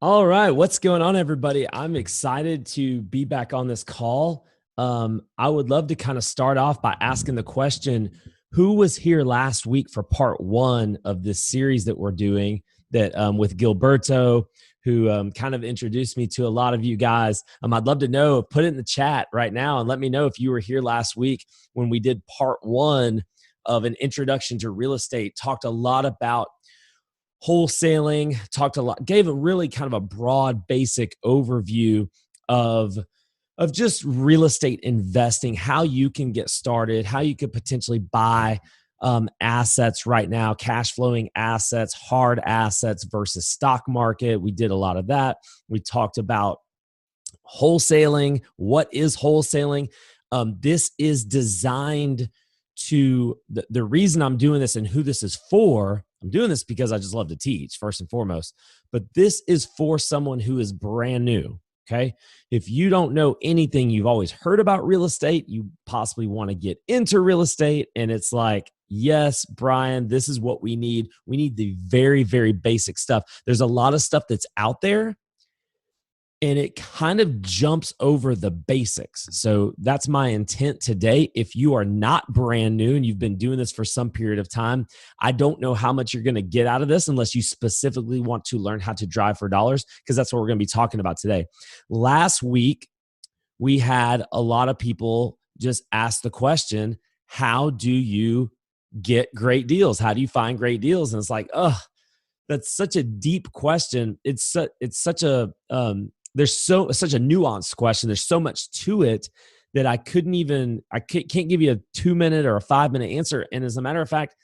All right, what's going on, everybody? I'm excited to be back on this call. I would love to kind of start off by asking the question, who was here last week for part one of this series that we're doing that with Gilberto, who kind of introduced me to a lot of you guys. I'd love to know, put it in the chat right now and let me know if you were here last week when we did part one of an introduction to real estate, talked a lot about wholesaling, talked a lot, gave a really kind of a broad, basic overview of just real estate investing, how you can get started, how you could potentially buy assets right now, cash flowing assets, hard assets versus stock market. We did a lot of that. We talked about wholesaling. What is wholesaling? This is designed to the reason I'm doing this and who this is for. I'm doing this because I just love to teach, first and foremost, but this is for someone who is brand new. Okay. If you don't know anything, you've always heard about real estate, you possibly want to get into real estate. And it's like, yes, Brian, this is what we need. We need the very, very basic stuff. There's a lot of stuff that's out there and it kind of jumps over the basics. So that's my intent today. If you are not brand new and you've been doing this for some period of time, I don't know how much you're going to get out of this unless you specifically want to learn how to drive for dollars, because that's what we're going to be talking about today. Last week, we had a lot of people just ask the question, how do you get great deals? How do you find great deals? And it's like, oh, that's such a deep question. It's such a there's such a nuanced question. There's so much to it that I can't give you a 2-minute or a 5-minute answer. And as a matter of fact,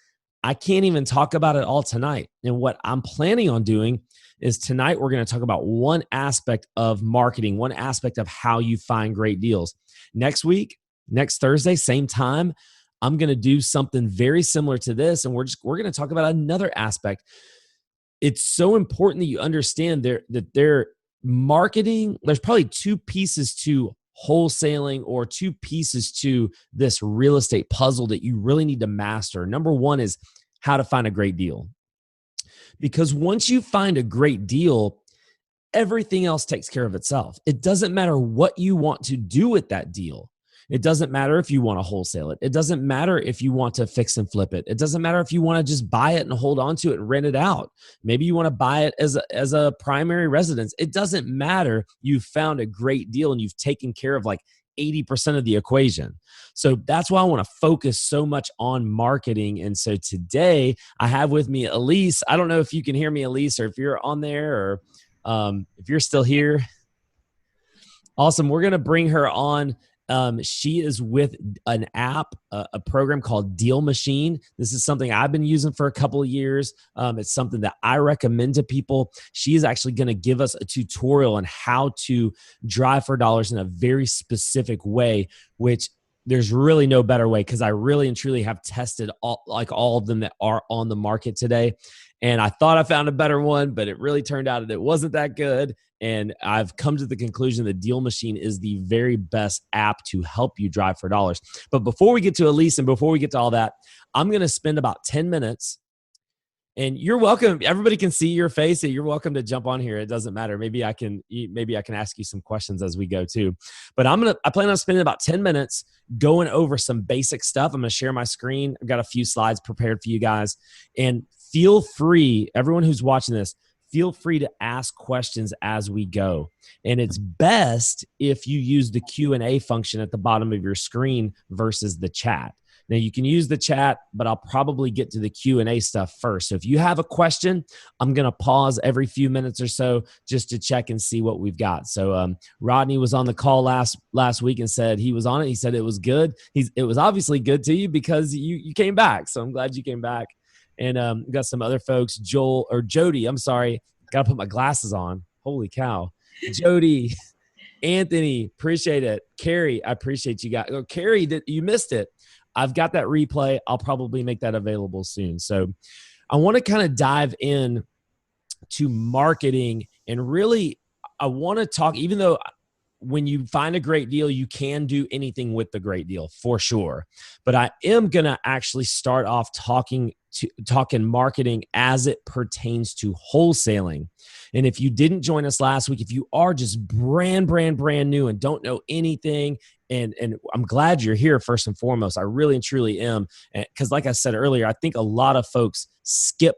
I can't even talk about it all tonight. And what I'm planning on doing is tonight we're going to talk about one aspect of marketing, one aspect of how you find great deals. Next week, next Thursday, same time, I'm going to do something very similar to this, and we're going to talk about another aspect. It's so important that you understand that their marketing, there's probably two pieces to wholesaling or two pieces to this real estate puzzle that you really need to master. Number one is how to find a great deal. Because once you find a great deal, everything else takes care of itself. It doesn't matter what you want to do with that deal. It doesn't matter if you want to wholesale it. It doesn't matter if you want to fix and flip it. It doesn't matter if you want to just buy it and hold on to it and rent it out. Maybe you want to buy it as a primary residence. It doesn't matter. You've found a great deal and you've taken care of like 80% of the equation. So that's why I want to focus so much on marketing. And so today I have with me Elise. I don't know if you can hear me, Elise, or if you're on there or if you're still here. Awesome. We're going to bring her on. She is with an app, a program called Deal Machine. This is something I've been using for a couple of years. It's something that I recommend to people. She is actually going to give us a tutorial on how to drive for dollars in a very specific way, which there's really no better way, because I really and truly have tested all of them that are on the market today. And I thought I found a better one, but it really turned out that it wasn't that good. And I've come to the conclusion that Deal Machine is the very best app to help you drive for dollars. But before we get to Elise and before we get to all that, I'm going to spend about 10 minutes. And you're welcome. Everybody can see your face. You're welcome to jump on here. It doesn't matter. Maybe I can ask you some questions as we go too. But I plan on spending about 10 minutes going over some basic stuff. I'm going to share my screen. I've got a few slides prepared for you guys. And feel free, everyone who's watching this, feel free to ask questions as we go. And it's best if you use the Q&A function at the bottom of your screen versus the chat. Now, you can use the chat, but I'll probably get to the Q&A stuff first. So if you have a question, I'm going to pause every few minutes or so just to check and see what we've got. So Rodney was on the call last week and said he was on it. He said it was good. It was obviously good to you because you came back. So I'm glad you came back. And we got some other folks, Jody, I'm sorry. Got to put my glasses on. Holy cow. Jody, Anthony, appreciate it. Carrie, I appreciate you guys. Oh, Carrie, you missed it. I've got that replay. I'll probably make that available soon. So I want to kind of dive in to marketing, and really I want to talk, even though when you find a great deal, you can do anything with the great deal for sure. But I am going to actually start off talking marketing as it pertains to wholesaling. And if you didn't join us last week, if you are just brand new and don't know anything, and I'm glad you're here first and foremost. I really and truly am. Because like I said earlier, I think a lot of folks skip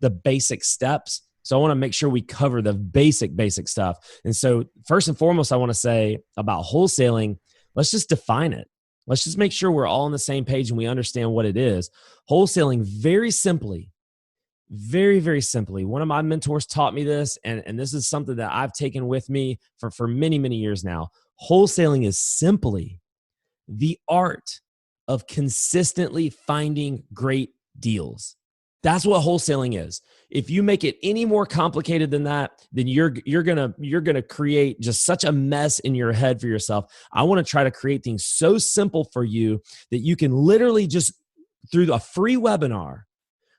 the basic steps. So I want to make sure we cover the basic stuff. And so first and foremost, I want to say about wholesaling, let's just define it. Let's just make sure we're all on the same page and we understand what it is. Wholesaling, very simply, very simply. One of my mentors taught me this, and this is something that I've taken with me for many years now. Wholesaling is simply the art of consistently finding great deals. That's what wholesaling is. If you make it any more complicated than that, then you're gonna create just such a mess in your head for yourself. I want to try to create things so simple for you that you can literally just through a free webinar,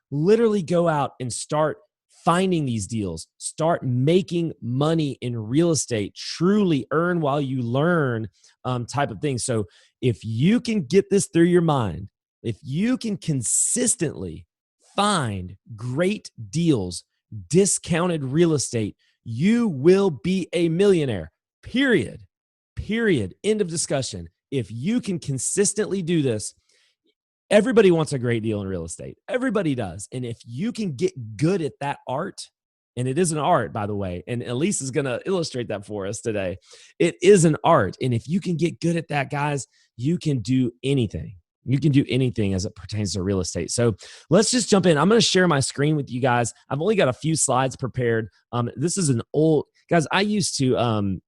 literally go out and start finding these deals, start making money in real estate, truly earn while you learn type of thing. So if you can get this through your mind, if you can consistently find great deals, discounted real estate, you will be a millionaire. Period. End of discussion. If you can consistently do this, everybody wants a great deal in real estate. Everybody does. And if you can get good at that art, and it is an art, by the way, and Elise is going to illustrate that for us today. It is an art. And if you can get good at that, guys, you can do anything. You can do anything as it pertains to real estate. So let's just jump in. I'm going to share my screen with you guys. I've only got a few slides prepared. This is an old, guys, I used to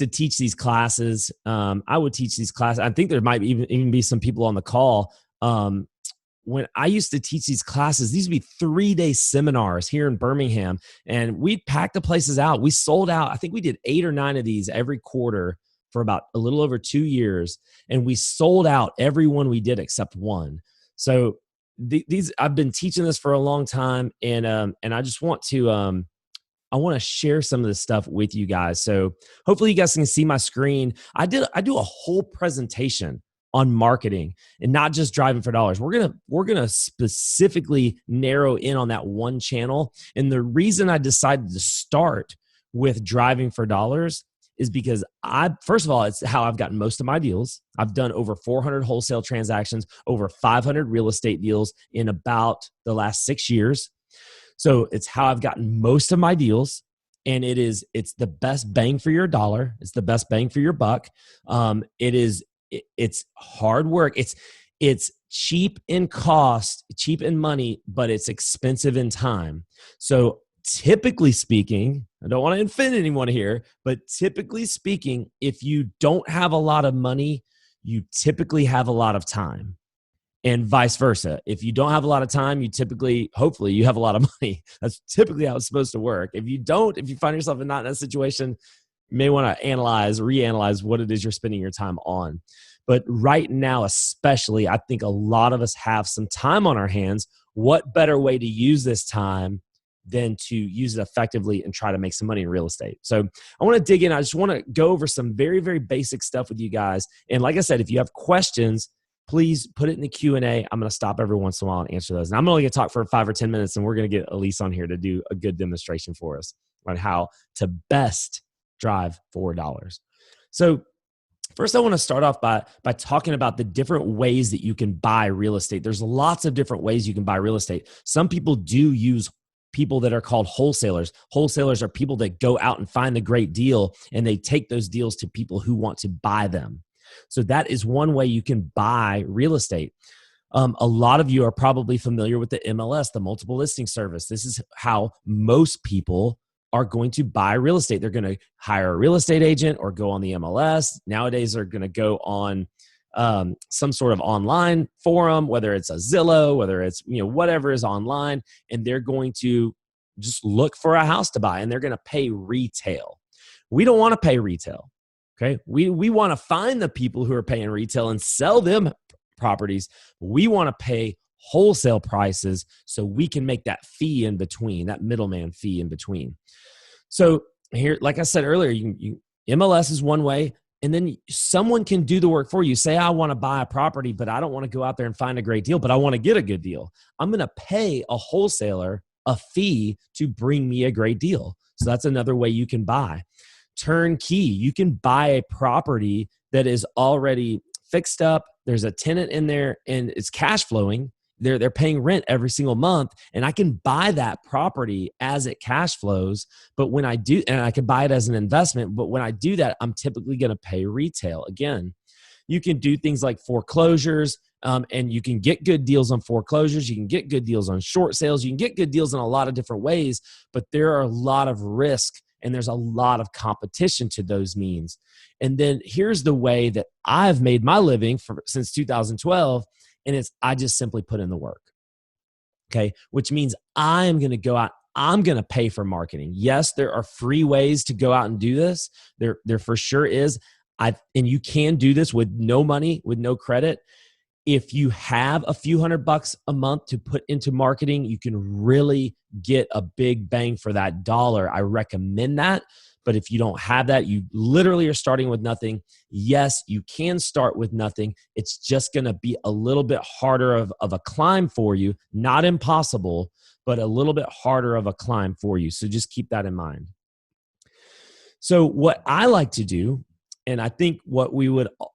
teach these classes. I would teach these classes. I think there might even be some people on the call. When I used to teach these classes, these would be 3-day seminars here in Birmingham, and we'd pack the places out. We sold out. I think we did 8 or 9 of these every quarter for about a little over 2 years, and we sold out every one we did except one. So these I've been teaching this for a long time, and I just want to I want to share some of this stuff with you guys. So hopefully you guys can see my screen. I do a whole presentation on marketing and not just driving for dollars. We're gonna specifically narrow in on that one channel. And the reason I decided to start with driving for dollars is because first of all, it's how I've gotten most of my deals. I've done over 400 wholesale transactions, over 500 real estate deals in about the last 6 years. So it's how I've gotten most of my deals, and it's the best bang for your dollar. It's the best bang for your buck. It's hard work. It's cheap in cost, cheap in money, but it's expensive in time. So typically speaking, I don't want to offend anyone here, but typically speaking, if you don't have a lot of money, you typically have a lot of time. And vice versa. If you don't have a lot of time, hopefully you have a lot of money. That's typically how it's supposed to work. If you find yourself not in that situation, you may want to reanalyze what it is you're spending your time on. But right now, especially, I think a lot of us have some time on our hands. What better way to use this time than to use it effectively and try to make some money in real estate? So I want to dig in. I just want to go over some very, very basic stuff with you guys. And like I said, if you have questions, please put it in the Q&A. I'm going to stop every once in a while and answer those. And I'm only going to talk for 5 or 10 minutes, and we're going to get Elise on here to do a good demonstration for us on how to best drive $4. So first, I want to start off by talking about the different ways that you can buy real estate. There's lots of different ways you can buy real estate. Some people do use people that are called wholesalers. Wholesalers are people that go out and find the great deal, and they take those deals to people who want to buy them. So that is one way you can buy real estate. A lot of you are probably familiar with the MLS, the multiple listing service. This is how most people are going to buy real estate. They're going to hire a real estate agent or go on the MLS. Nowadays, they're going to go on some sort of online forum, whether it's a Zillow, whether it's whatever is online, and they're going to just look for a house to buy, and they're going to pay retail. We don't want to pay retail. Okay, we want to find the people who are paying retail and sell them properties. We want to pay wholesale prices so we can make that fee in between, that middleman fee in between. So here, like I said earlier, MLS is one way. And then someone can do the work for you. Say, I want to buy a property, but I don't want to go out there and find a great deal, but I want to get a good deal. I'm going to pay a wholesaler a fee to bring me a great deal. So that's another way you can buy. Turnkey, you can buy a property that is already fixed up. There's a tenant in there and it's cash flowing. They're paying rent every single month, and I can buy that property as it cash flows. But when I do, and I can buy it as an investment, but when I do that, I'm typically going to pay retail. Again, you can do things like foreclosures, and you can get good deals on foreclosures. You can get good deals on short sales. You can get good deals in a lot of different ways, but there are a lot of risk and there's a lot of competition to those means. And then here's the way that I've made my living since 2012, and it's I just simply put in the work. Okay, which means I am going to go out. I'm going to pay for marketing. Yes, there are free ways to go out and do this. There for sure is. And you can do this with no money, with no credit. If you have a few $100 a month to put into marketing, you can really get a big bang for that dollar. I recommend that. But if you don't have that, you literally are starting with nothing. Yes, you can start with nothing. It's just going to be a little bit harder of a climb for you. Not impossible, but a little bit harder of a climb for you. So just keep that in mind. So what I like to do, and I think what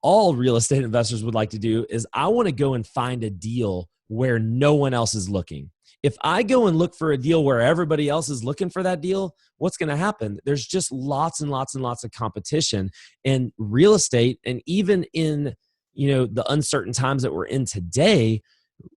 all real estate investors would like to do, is I want to go and find a deal where no one else is looking. If I go and look for a deal where everybody else is looking for that deal, what's going to happen? There's just lots and lots and lots of competition in real estate. And even in, the uncertain times that we're in today,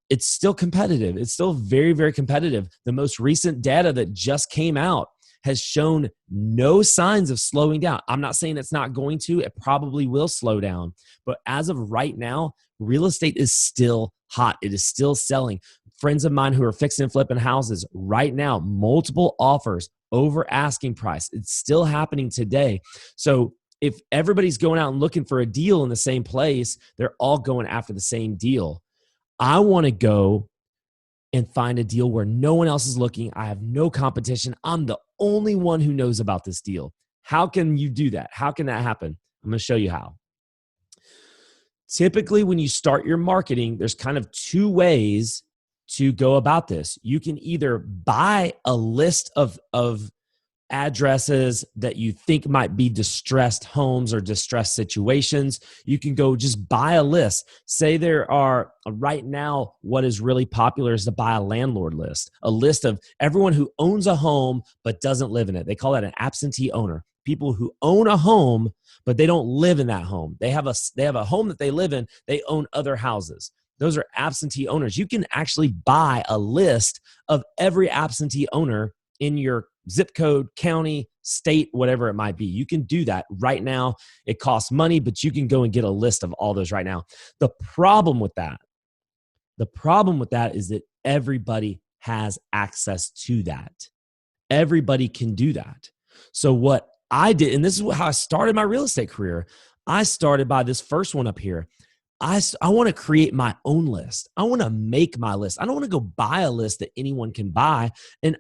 it's still competitive. It's still very, very competitive. The most recent data that just came out has shown no signs of slowing down. I'm not saying it's not going to. It probably will slow down. But as of right now, real estate is still hot. It is still selling. Friends of mine who are fixing and flipping houses right now, multiple offers over asking price. It's still happening today. So if everybody's going out and looking for a deal in the same place, they're all going after the same deal. I want to go and find a deal where no one else is looking. I have no competition. I'm the only one who knows about this deal. How can you do that? How can that happen? I'm going to show you how. Typically, when you start your marketing, there's kind of two ways to go about this. You can either buy a list of addresses that you think might be distressed homes or distressed situations. You can go just buy a list. Say there are right now, what is really popular is to buy a landlord list, a list of everyone who owns a home but doesn't live in it. They call that an absentee owner. People who own a home, but they don't live in that home. They have a home that they live in. They own other houses. Those are absentee owners. You can actually buy a list of every absentee owner in your zip code, county, state, whatever it might be. You can do that right now. It costs money, but you can go and get a list of all those right now. The problem with that is that everybody has access to that. Everybody can do that. So what I did, and this is how I started my real estate career. I started by this first one up here. I want to create my own list. I want to make my list. I don't want to go buy a list that anyone can buy. And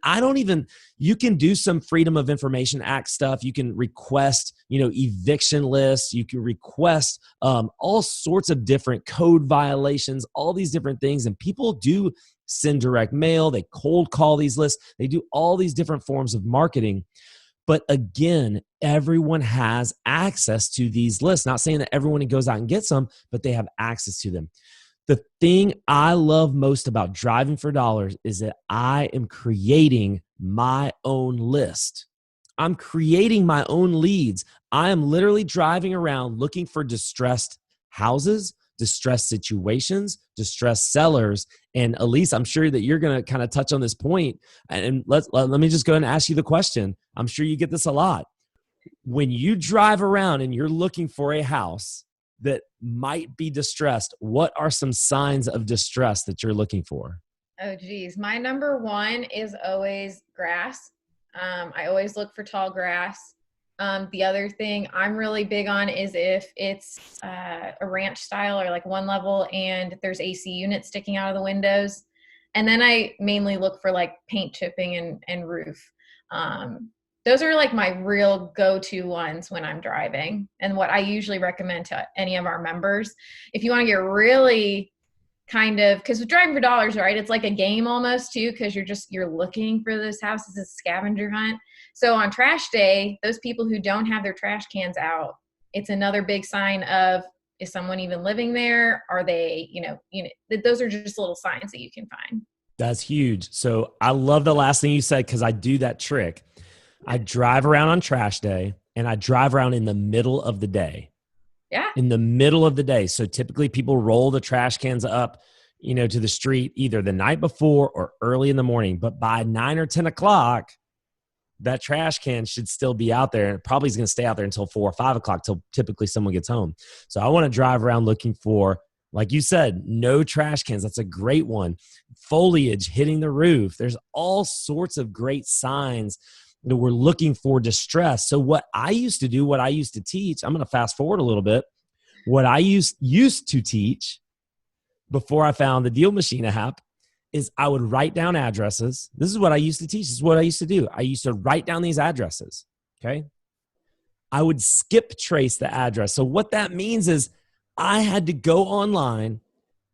you can do some Freedom of Information Act stuff. You can request, eviction lists. You can request all sorts of different code violations, all these different things. And people do send direct mail. They cold call these lists. They do all these different forms of marketing. But again, everyone has access to these lists. Not saying that everyone goes out and gets them, but they have access to them. The thing I love most about Driving for Dollars is that I am creating my own list. I'm creating my own leads. I am literally driving around looking for distressed houses, distressed situations, distressed sellers. And Elise, I'm sure that you're going to kind of touch on this point. And let me just go ahead and ask you the question. I'm sure you get this a lot. When you drive around and you're looking for a house that might be distressed, what are some signs of distress that you're looking for? Oh, geez. My number one is always grass. I always look for tall grass. The other thing I'm really big on is if it's a ranch style or like one level and there's AC units sticking out of the windows. And then I mainly look for like paint chipping and roof. those are like my real go-to ones when I'm driving, and what I usually recommend to any of our members. If you want to get really kind of, because with driving for dollars, right, it's like a game almost too, because you're looking for those houses, a scavenger hunt. So on trash day, those people who don't have their trash cans out, it's another big sign of, is someone even living there? Are they, those are just little signs that you can find. That's huge. So I love the last thing you said, because I do that trick. I drive around on trash day, and I drive around in the middle of the day. Yeah. In the middle of the day. So typically people roll the trash cans up, to the street either the night before or early in the morning. But by 9 or 10 o'clock, that trash can should still be out there, and it probably is going to stay out there until 4 or 5 o'clock, till typically someone gets home. So I want to drive around looking for, like you said, no trash cans. That's a great one. Foliage hitting the roof. There's all sorts of great signs that we're looking for distress. So what I used to do, what I used to teach, I'm going to fast forward a little bit. What I used to teach before I found the Deal Machine app is I would write down addresses. This is what I used to teach. This is what I used to do. I used to write down these addresses, okay? I would skip trace the address. So what that means is I had to go online,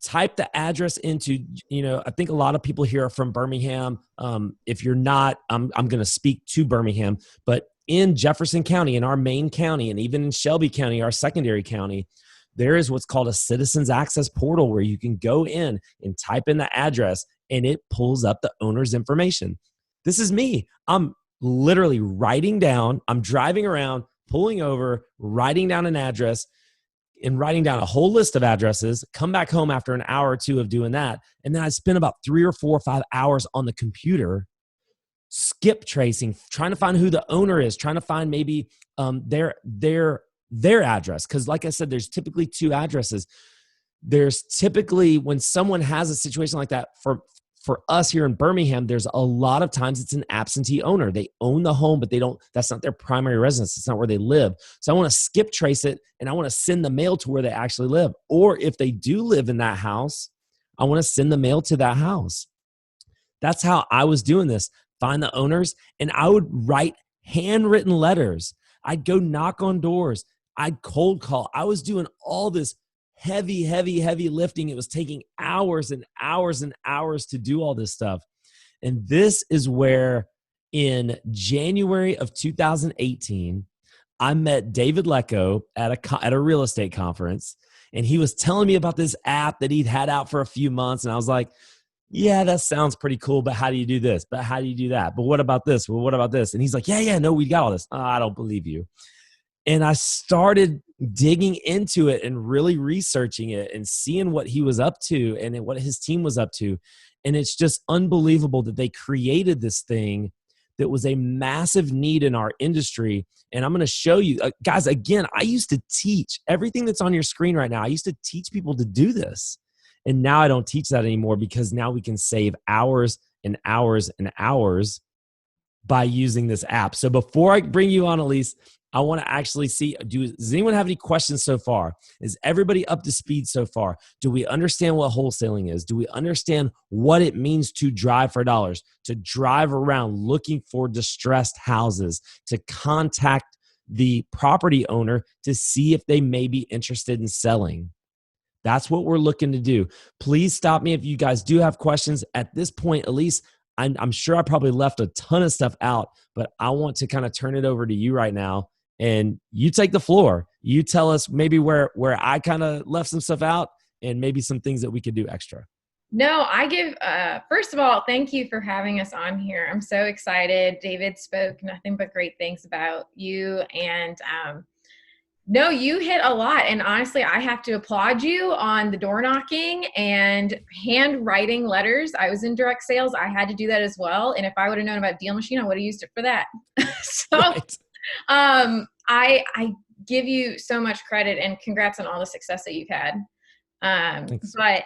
type the address into, I think a lot of people here are from Birmingham. If you're not, I'm going to speak to Birmingham, but in Jefferson County, in our main county, and even in Shelby County, our secondary county, there is what's called a citizens access portal where you can go in and type in the address, and it pulls up the owner's information. This is me. I'm literally writing down, I'm driving around, pulling over, writing down an address, and writing down a whole list of addresses, come back home after an hour or two of doing that. And then I spend about 3 or 4 or 5 hours on the computer, skip tracing, trying to find who the owner is, trying to find maybe their address. Because like I said, there's typically 2 addresses. There's typically, when someone has a situation like that, for us here in Birmingham, there's a lot of times it's an absentee owner. They own the home, but that's not their primary residence. It's not where they live. So I want to skip trace it, and I want to send the mail to where they actually live. Or if they do live in that house, I want to send the mail to that house. That's how I was doing this. Find the owners, and I would write handwritten letters. I'd go knock on doors. I'd cold call. I was doing all this heavy lifting. It was taking hours and hours and hours to do all this stuff. And this is where in January of 2018, I met David Lecko at a real estate conference, and he was telling me about this app that he'd had out for a few months. And I was like, yeah, that sounds pretty cool, but how do you do this? But how do you do that? But what about this? Well, what about this? And he's like, yeah, no, we got all this. Oh, I don't believe you. And I started digging into it and really researching it and seeing what he was up to and what his team was up to. And it's just unbelievable that they created this thing that was a massive need in our industry. And I'm going to show you, guys, again, I used to teach everything that's on your screen right now. I used to teach people to do this. And now I don't teach that anymore, because now we can save hours and hours and hours by using this app. So before I bring you on, Elise, I want to actually see, does anyone have any questions so far? Is everybody up to speed so far? Do we understand what wholesaling is? Do we understand what it means to drive for dollars, to drive around looking for distressed houses, to contact the property owner to see if they may be interested in selling? That's what we're looking to do. Please stop me if you guys do have questions. At this point, Elise, I'm sure I probably left a ton of stuff out, but I want to kind of turn it over to you right now, and you take the floor. You tell us maybe where I kind of left some stuff out, and maybe some things that we could do extra. No, I give, first of all, thank you for having us on here. I'm so excited. David spoke nothing but great things about you, and no, you hit a lot. And honestly, I have to applaud you on the door knocking and handwriting letters. I was in direct sales. I had to do that as well. And if I would have known about Deal Machine, I would have used it for that. So Right. I give you so much credit, and congrats on all the success that you've had. Thanks. But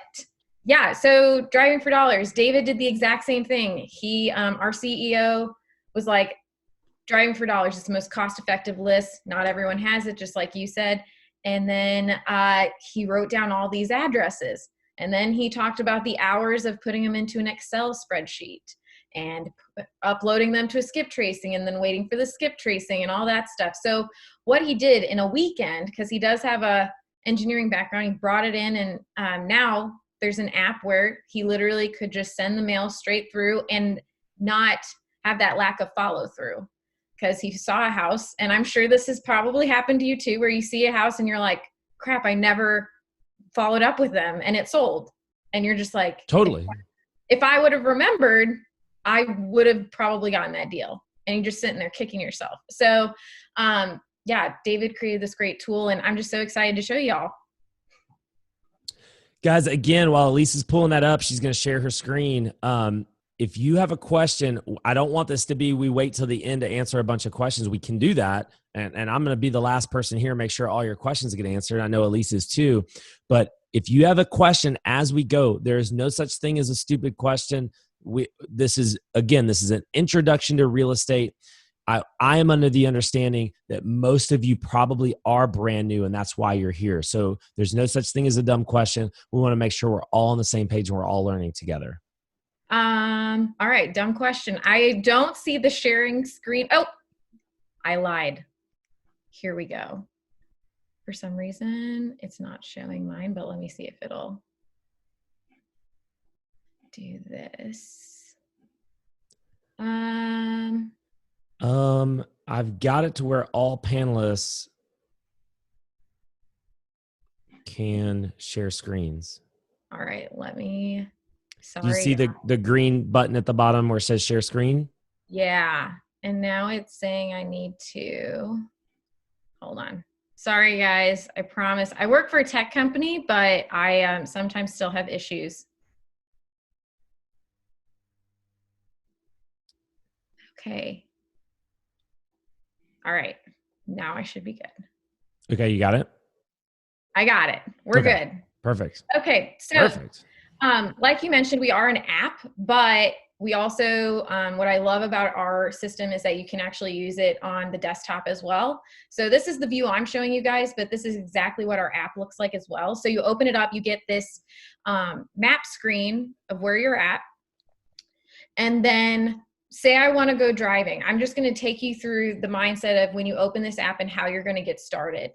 yeah, so driving for dollars, David did the exact same thing. He, our CEO was like, driving for dollars is the most cost-effective list. Not everyone has it, just like you said. And then he wrote down all these addresses. And then he talked about the hours of putting them into an Excel spreadsheet. and uploading them to a skip tracing and then waiting for the skip tracing and all that stuff. So what he did in a weekend, because he does have a engineering background, he brought it in, and now there's an app where he literally could just send the mail straight through and not have that lack of follow through, because he saw a house. And I'm sure this has probably happened to you too, where you see a house and you're like, crap, I never followed up with them and it sold. And you're just like, Totally. If I would have remembered, I would have probably gotten that deal. And you're just sitting there kicking yourself. So, yeah, David created this great tool, and I'm just so excited to show y'all. Guys, again, while Elise is pulling that up, she's going to share her screen. If you have a question, I don't want this to be we wait till the end to answer a bunch of questions. We can do that. And I'm going to be the last person here, make sure all your questions get answered. I know Elise is too. But if you have a question as we go, there is no such thing as a stupid question. This is an introduction to real estate. I am under the understanding that most of you probably are brand new, and that's why you're here. So there's no such thing as a dumb question. We want to make sure we're all on the same page and we're all learning together. All right, dumb question. I don't see the sharing screen. Oh, I lied. Here we go. For some reason, it's not showing mine, but let me see if it'll do this. I've got it to where all panelists can share screens. All right, let me, Do you see the green button at the bottom where it says share screen? Yeah, and now it's saying I need to, hold on. Sorry guys, I promise. I work for a tech company, but I sometimes still have issues. Okay. All right, now I should be good. Okay, you got it? I got it. We're good. Perfect. Okay, so perfect. Like you mentioned, we are an app, but we also, what I love about our system is that you can actually use it on the desktop as well. So this is the view I'm showing you guys, but this is exactly what our app looks like as well. So you open it up, you get this map screen of where you're at. And then say I want to go driving. I'm just going to take you through the mindset of when you open this app and how you're going to get started.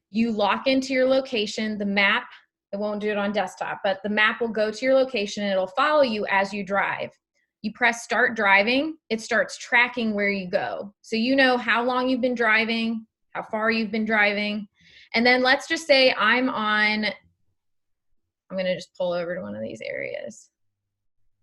You lock into your location, the map, it won't do it on desktop, but the map will go to your location and it'll follow you as you drive. You press start driving, it starts tracking where you go. So you know how long you've been driving, how far you've been driving. And then let's just say I'm going to just pull over to one of these areas.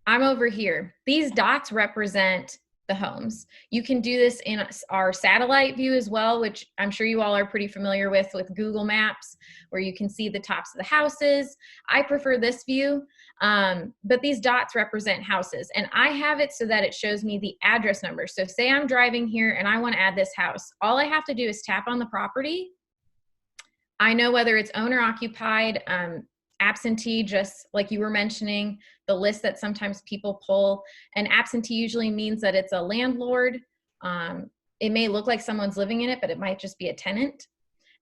I'm over here. These dots represent the homes. You can do this in our satellite view as well, which I'm sure you all are pretty familiar with Google Maps, where you can see the tops of the houses. I prefer this view, but these dots represent houses, and I have it so that it shows me the address number. So say I'm driving here and I want to add this house. All I have to do is tap on the property. I know whether it's owner occupied, absentee, just like you were mentioning, the list that sometimes people pull. And absentee usually means that it's a landlord. It may look like someone's living in it, but it might just be a tenant.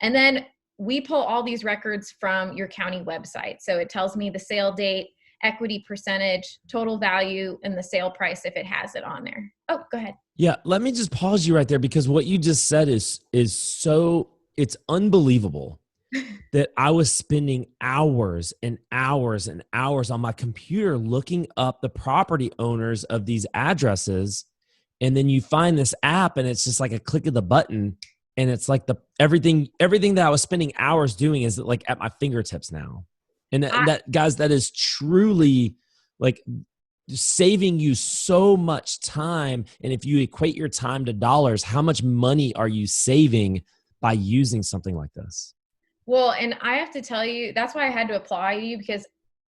And then we pull all these records from your county website. So it tells me the sale date, equity percentage, total value, and the sale price if it has it on there. Oh, go ahead. Yeah, let me just pause you right there, because what you just said is so, it's unbelievable. That I was spending hours and hours and hours on my computer looking up the property owners of these addresses. And then you find this app and it's just like a click of the button. And it's like everything that I was spending hours doing is like at my fingertips now. And that guys, that is truly like saving you so much time. And if you equate your time to dollars, how much money are you saving by using something like this? Well, and I have to tell you, that's why I had to apply to you, because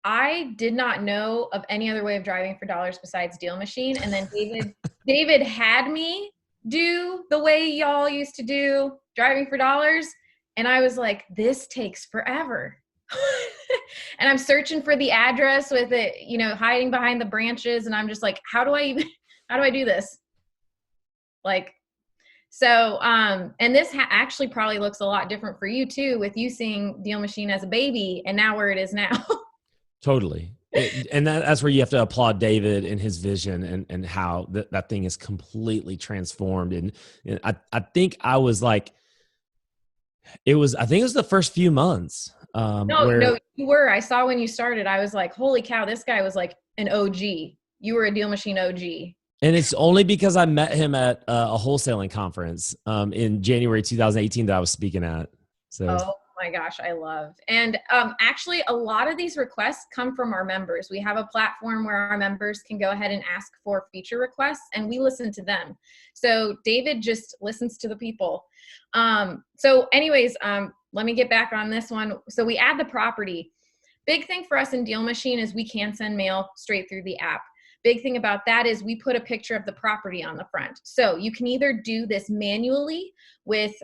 I did not know of any other way of driving for dollars besides Deal Machine. And then David had me do the way y'all used to do driving for dollars. And I was like, this takes forever. And I'm searching for the address with it, hiding behind the branches. And I'm just like, how do I do this? Like, so, and this actually probably looks a lot different for you too, with you seeing Deal Machine as a baby and now where it is now. Totally. And that's where you have to applaud David and his vision and how that thing is completely transformed. And I think I was like, I think it was the first few months No, where, you were. I saw when you started. I was like, holy cow, this guy was like an OG. You were a Deal Machine OG. and it's only because I met him at a wholesaling conference in January 2018 that I was speaking at. So, Oh my gosh, I love. And actually, a lot of these requests come from our members. We have a platform where our members can go ahead and ask for feature requests, and we listen to them. So David just listens to the people. Anyways, let me get back on this one. So we add the property. Big thing for us in Deal Machine is we can send mail straight through the app. Big thing about that is we put a picture of the property on the front. So you can either do this manually with,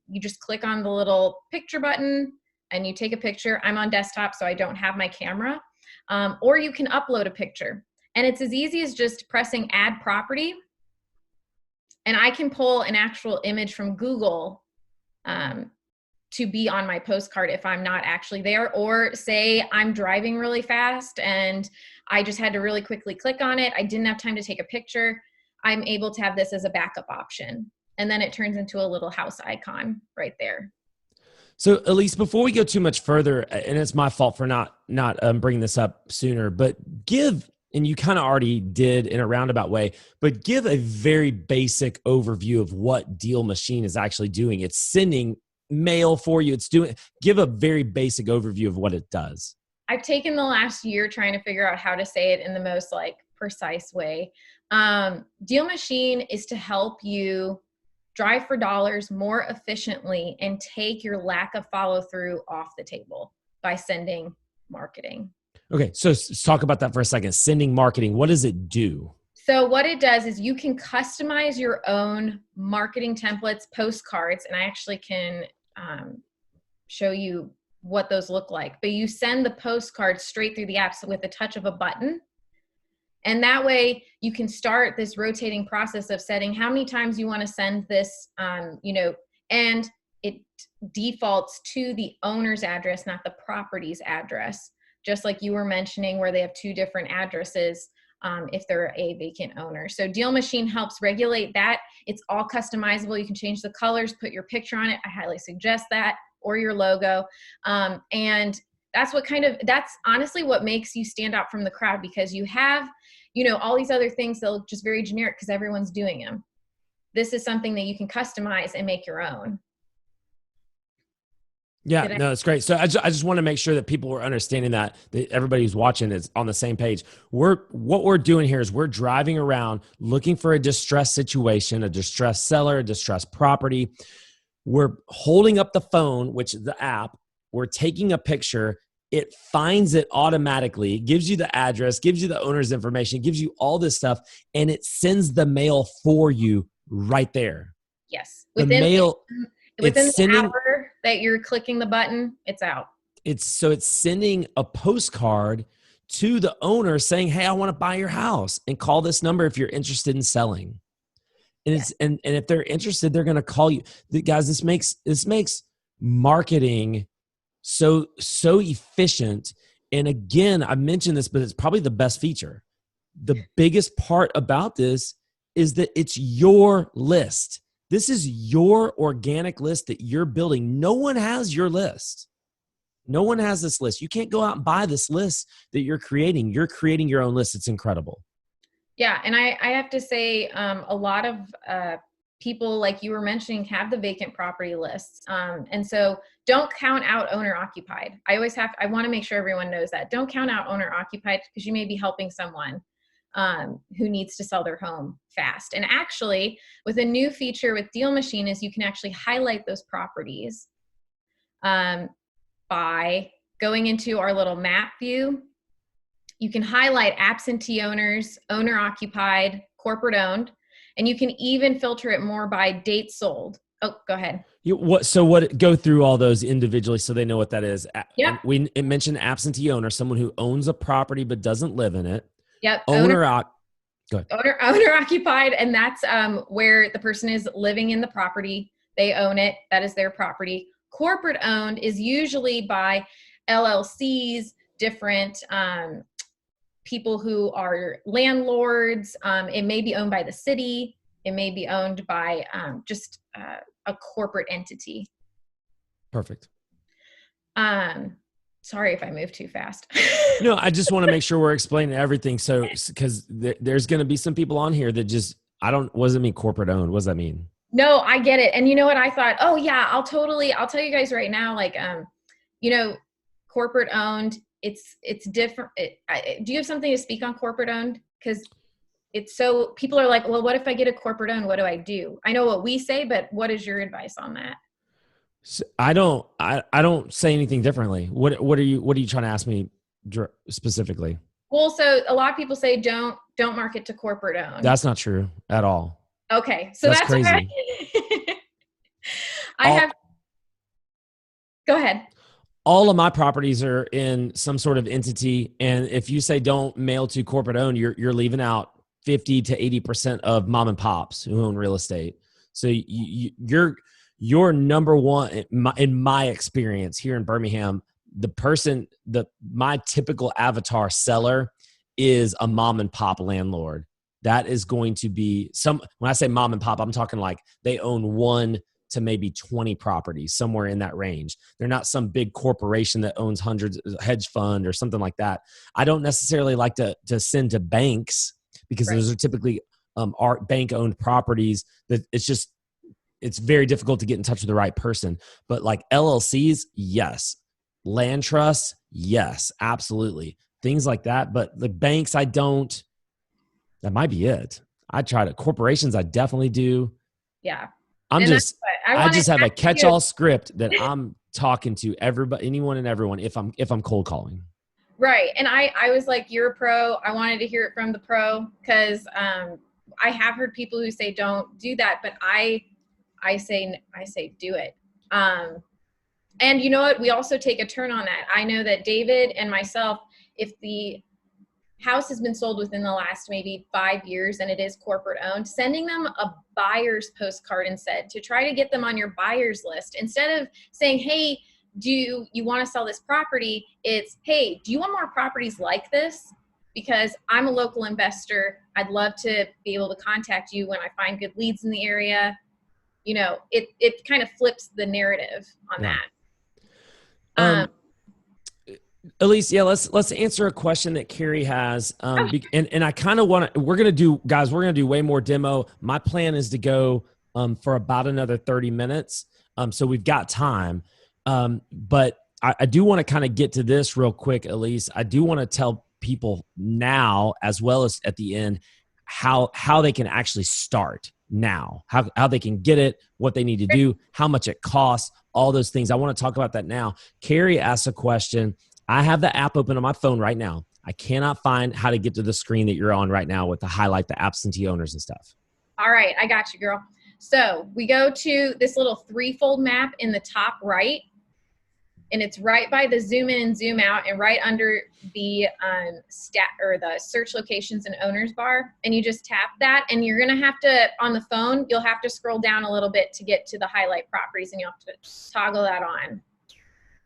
you just click on the little picture button and you take a picture. I'm on desktop, so I don't have my camera. Or you can upload a picture. And it's as easy as just pressing add property. And I can pull an actual image from Google to be on my postcard if I'm not actually there, or say I'm driving really fast and I just had to really quickly click on it. I didn't have time to take a picture. I'm able to have this as a backup option. And then it turns into a little house icon right there. So Elise, before we go too much further, and it's my fault for not bringing this up sooner, but and you kind of already did in a roundabout way, but give a very basic overview of what Deal Machine is actually doing. It's sending mail for you. Give a very basic overview of what it does. I've taken the last year trying to figure out how to say it in the most precise way. Deal Machine is to help you drive for dollars more efficiently and take your lack of follow through off the table by sending marketing. Okay, so let's talk about that for a second. Sending marketing, what does it do? So what it does is you can customize your own marketing templates, postcards, and I actually can show you what those look like. But you send the postcard straight through the app with the touch of a button. And that way you can start this rotating process of setting how many times you want to send this, and it defaults to the owner's address, not the property's address. Just like you were mentioning where they have two different addresses if they're a vacant owner. So Deal Machine helps regulate that. It's all customizable. You can change the colors, put your picture on it. I highly suggest that, or your logo. And that's honestly what makes you stand out from the crowd, because you have, all these other things that look just very generic because everyone's doing them. This is something that you can customize and make your own. Yeah, no, it's great. So I just want to make sure that people are understanding that everybody who's watching is on the same page. What we're doing here is we're driving around looking for a distressed situation, a distressed seller, a distressed property. We're holding up the phone, which is the app. We're taking a picture. It finds it automatically, gives you the address, gives you the owner's information, gives you all this stuff, and it sends the mail for you right there. Yes. Within the hour that you're clicking the button, it's out. It's sending a postcard to the owner saying, "Hey, I want to buy your house, and call this number if you're interested in selling." And and if they're interested, they're going to call you. Guys, this makes marketing so efficient. And again, I mentioned this, but it's probably the best feature. The biggest part about this is that it's your list. This is your organic list that you're building. No one has your list. No one has this list. You can't go out and buy this list that you're creating. You're creating your own list. It's incredible. Yeah. And I have to say, a lot of people, like you were mentioning, have the vacant property lists. And so don't count out owner occupied. I want to make sure everyone knows that. Don't count out owner occupied, because you may be helping someone who needs to sell their home fast. And actually, with a new feature with Deal Machine is you can actually highlight those properties by going into our little map view. You can highlight absentee owners, owner occupied, corporate owned, and you can even filter it more by date sold. Oh, go ahead. Go through all those individually so they know what that is. Yeah. It mentioned absentee owner, someone who owns a property but doesn't live in it. Yep. Owner occupied, and that's where the person is living in the property. They own it. That is their property. Corporate owned is usually by LLCs, different people who are landlords. It may be owned by the city. It may be owned by just a corporate entity. Perfect. Sorry if I move too fast. No, I just want to make sure we're explaining everything. So, because there's going to be some people on here that just, what does it mean corporate owned? What does that mean? No, I get it. And you know what? I thought, oh yeah, I'll tell you guys right now, like, corporate owned, it's different. Do you have something to speak on corporate owned? Because it's so, people are like, well, what if I get a corporate owned? What do I do? I know what we say, but what is your advice on that? So I don't say anything differently. What are you trying to ask me specifically? Well, so a lot of people say don't market to corporate owned. That's not true at all. Okay, so that's crazy. Go ahead. All of my properties are in some sort of entity, and if you say don't mail to corporate owned, you're leaving out 50 to 80% of mom and pops who own real estate. So you're number one in my experience here in Birmingham. My typical avatar seller is a mom and pop landlord. That is going to be when I say mom and pop, I'm talking like they own 1 to maybe 20 properties, somewhere in that range. They're not some big corporation that owns hundreds, hedge fund or something like that. I don't necessarily like to send to banks because those are typically bank owned properties that it's very difficult to get in touch with the right person. But like LLCs, yes. Land trusts, yes, absolutely. Things like that. But the banks, that might be it. I try to. Corporations, I definitely do. Yeah. I just have a catch-all script that I'm talking to everybody, anyone and everyone if I'm cold calling. Right. And I was like, you're a pro. I wanted to hear it from the pro because I have heard people who say don't do that, but I say do it. And you know what? We also take a turn on that. I know that David and myself, if the house has been sold within the last maybe 5 years and it is corporate owned, sending them a buyer's postcard instead to try to get them on your buyer's list. Instead of saying, hey, do you want to sell this property? It's, hey, do you want more properties like this? Because I'm a local investor. I'd love to be able to contact you when I find good leads in the area. It kind of flips the narrative on that. Elise, yeah, let's answer a question that Carrie has. And I kind of want to, we're going to do way more demo. My plan is to go for about another 30 minutes. So we've got time. But I do want to kind of get to this real quick, Elise. I do want to tell people now, as well as at the end, how they can actually start now, how they can get it, what they need to do, how much it costs, all those things. I want to talk about that now. Carrie asked a question. I have the app open on my phone right now. I cannot find how to get to the screen that you're on right now with the highlight the absentee owners and stuff. All right. I got you, girl. So we go to this little 3-fold map in the top right, and it's right by the zoom in and zoom out and right under the the search locations and owners bar. And you just tap that, and you're going to have to, on the phone, you'll have to scroll down a little bit to get to the highlight properties, and you'll have to toggle that on.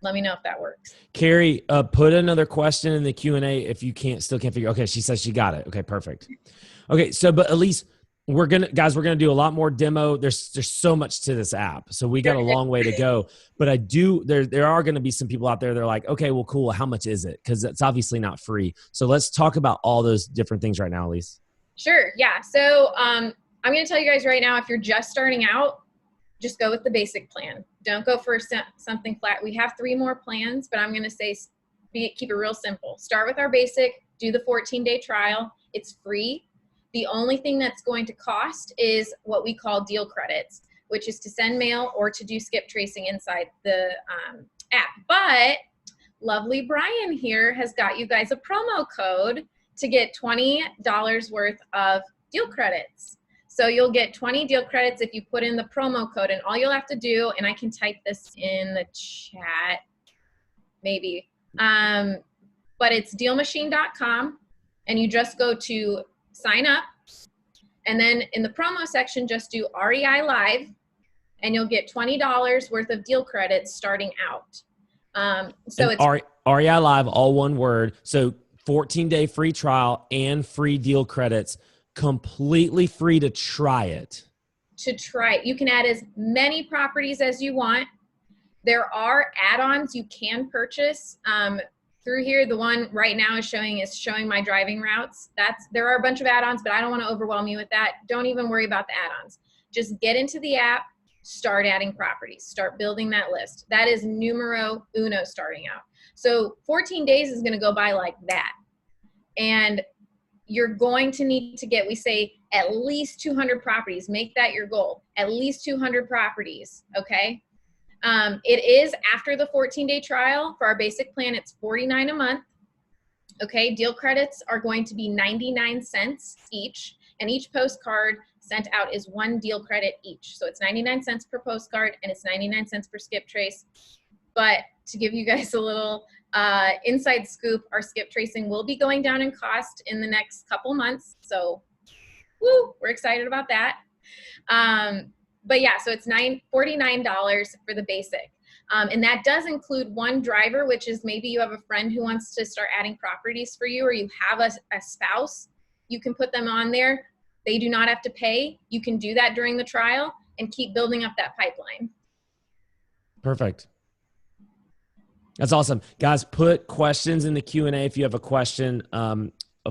Let me know if that works. Carrie, put another question in the Q&A if you still can't figure. Okay, she says she got it. Okay, perfect. Okay, so but at least we're gonna do a lot more demo. There's so much to this app, so we got a long way to go. But there are going to be some people out there that are like, okay, well, cool. How much is it? Because it's obviously not free. So let's talk about all those different things right now, Elise. Sure. Yeah. So I'm going to tell you guys right now, if you're just starting out, just go with the basic plan. Don't go for something flat. We have 3 more plans, but I'm going to say keep it real simple. Start with our basic, do the 14-day trial. It's free. The only thing that's going to cost is what we call deal credits, which is to send mail or to do skip tracing inside the app. But lovely Brian here has got you guys a promo code to get $20 worth of deal credits. So you'll get 20 deal credits if you put in the promo code, and all you'll have to do, and I can type this in the chat maybe, but it's dealmachine.com, and you just go to sign up, and then in the promo section, just do REI Live, and you'll get $20 worth of deal credits starting out. So it's REI Live, all one word. So 14-day free trial and free deal credits, completely free to try it. To try it. You can add as many properties as you want. There are add-ons you can purchase through here. The one right now is showing my driving routes. There are a bunch of add-ons, but I don't want to overwhelm you with that. Don't even worry about the add-ons. Just get into the app, start adding properties, start building that list. That is numero uno starting out. So 14 days is going to go by like that. And you're going to need to get, we say, at least 200 properties. Make that your goal. At least 200 properties, okay? It is after the 14-day trial. For our basic plan, it's $49 a month. Okay, deal credits are going to be 99 cents each, and each postcard sent out is one deal credit each. So it's 99 cents per postcard, and it's 99 cents per skip trace. But to give you guys a little inside scoop, our skip tracing will be going down in cost in the next couple months. So, woo, we're excited about that. But yeah, so it's $49 for the basic. And that does include one driver, which is maybe you have a friend who wants to start adding properties for you, or you have a spouse. You can put them on there. They do not have to pay. You can do that during the trial and keep building up that pipeline. Perfect. That's awesome. Guys, put questions in the Q&A if you have a question